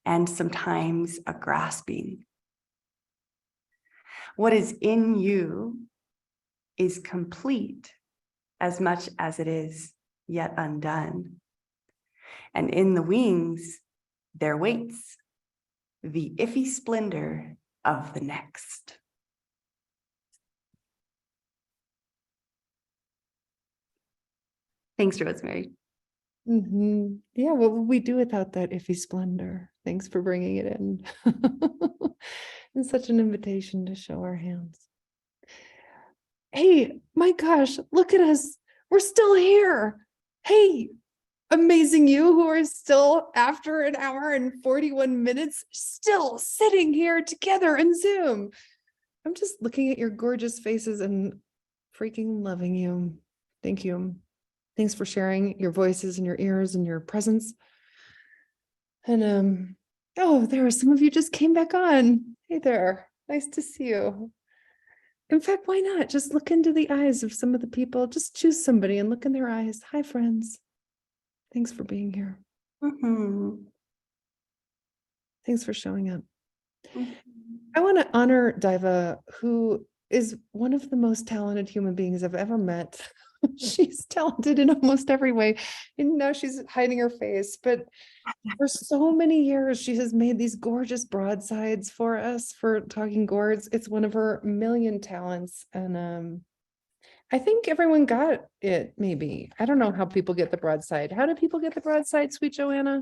and sometimes a grasping. What is in you is complete as much as it is yet undone. And in the wings, there waits the iffy splendor of the next. Thanks, Rosemary. Yeah, what would we do without that iffy splendor? Thanks for bringing it in. It's such an invitation to show our hands. Hey, my gosh, look at us. We're still here. Hey, amazing you who are still, after an hour and 41 minutes, still sitting here together in Zoom. I'm just looking at your gorgeous faces and freaking loving you. Thank you. Thanks for sharing your voices and your ears and your presence. And oh, there are some of you just came back on. Hey there, nice to see you. In fact, why not just look into the eyes of some of the people? Just choose somebody and look in their eyes. Hi, friends. Thanks for being here. Thanks for showing up. I want to honor Diva, who is one of the most talented human beings I've ever met. She's talented in almost every way. And now she's hiding her face. But for so many years, she has made these gorgeous broadsides for us for Talking Gourds. It's one of her million talents. And I think everyone got it, maybe. I don't know how people get the broadside. How do people get the broadside, sweet Joanna?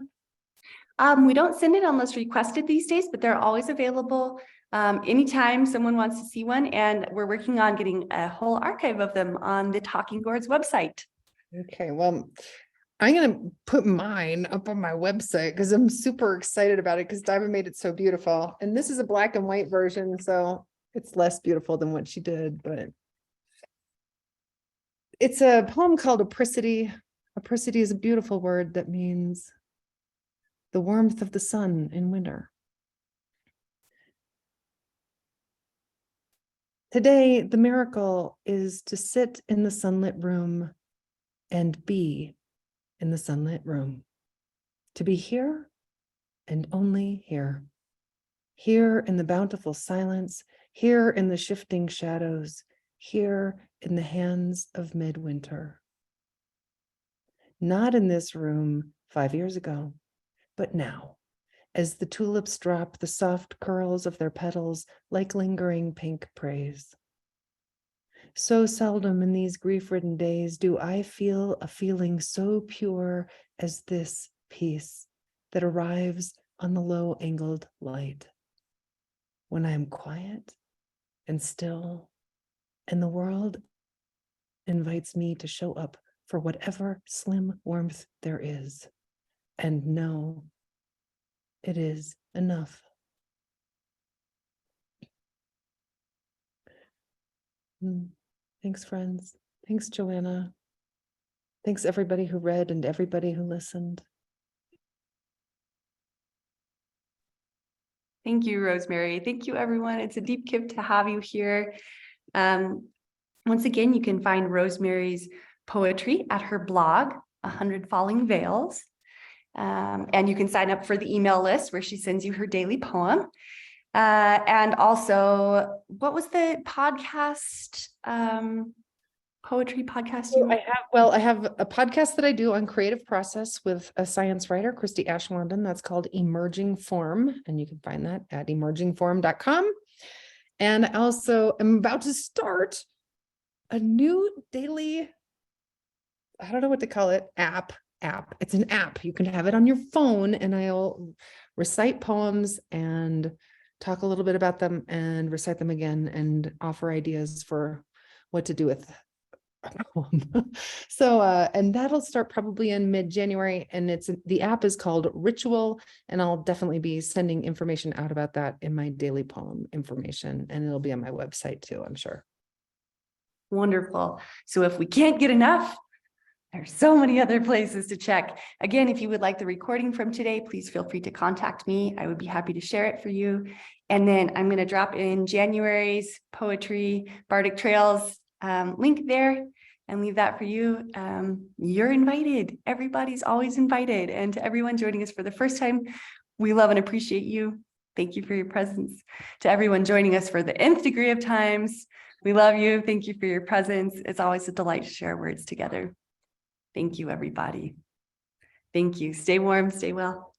We don't send it unless requested these days, but they're always available anytime someone wants to see one. And we're working on getting a whole archive of them on the Talking Gourds website. Okay, well, I'm going to put mine up on my website because I'm super excited about it because Diva made it so beautiful. And this is a black and white version, so it's less beautiful than what she did, but it's a poem called Apricity. Apricity is a beautiful word that means the warmth of the sun in winter. Today, the miracle is to sit in the sunlit room and be in the sunlit room. To be here and only here. Here in the bountiful silence, here in the shifting shadows, here in the hands of midwinter. Not in this room 5 years ago, but now, as the tulips drop the soft curls of their petals like lingering pink praise. So seldom in these grief-ridden days do I feel a feeling so pure as this peace that arrives on the low-angled light. When I am quiet and still, and the world invites me to show up for whatever slim warmth there is, and know it is enough. Thanks, friends. Thanks, Joanna. Thanks, everybody who read and everybody who listened. Thank you, Rosemary. Thank you, everyone. It's a deep gift to have you here. Once again, you can find Rosemary's poetry at her blog, 100 Falling Veils. And you can sign up for the email list where she sends you her daily poem. And also, what was the podcast, poetry podcast you I have a podcast that I do on creative process with a science writer, Christy Ashwanden. That's called Emerging Form, and you can find that at emergingform.com. And I also am about to start a new daily, I don't know what to call it, app. It's an app. You can have it on your phone, and I'll recite poems and talk a little bit about them and recite them again and offer ideas for what to do with a poem. So, and that'll start probably in mid-January, and the app is called Ritual, and I'll definitely be sending information out about that in my daily poem information, and it'll be on my website too, I'm sure. Wonderful. So if we can't get enough, there's so many other places to check. Again, if you would like the recording from today, please feel free to contact me. I would be happy to share it for you. And then I'm going to drop in January's poetry, Bardic Trails link there and leave that for you. You're invited. Everybody's always invited. And to everyone joining us for the first time, we love and appreciate you. Thank you for your presence. To everyone joining us for the nth degree of times, we love you. Thank you for your presence. It's always a delight to share words together. Thank you, everybody. Thank you. Stay warm, stay well.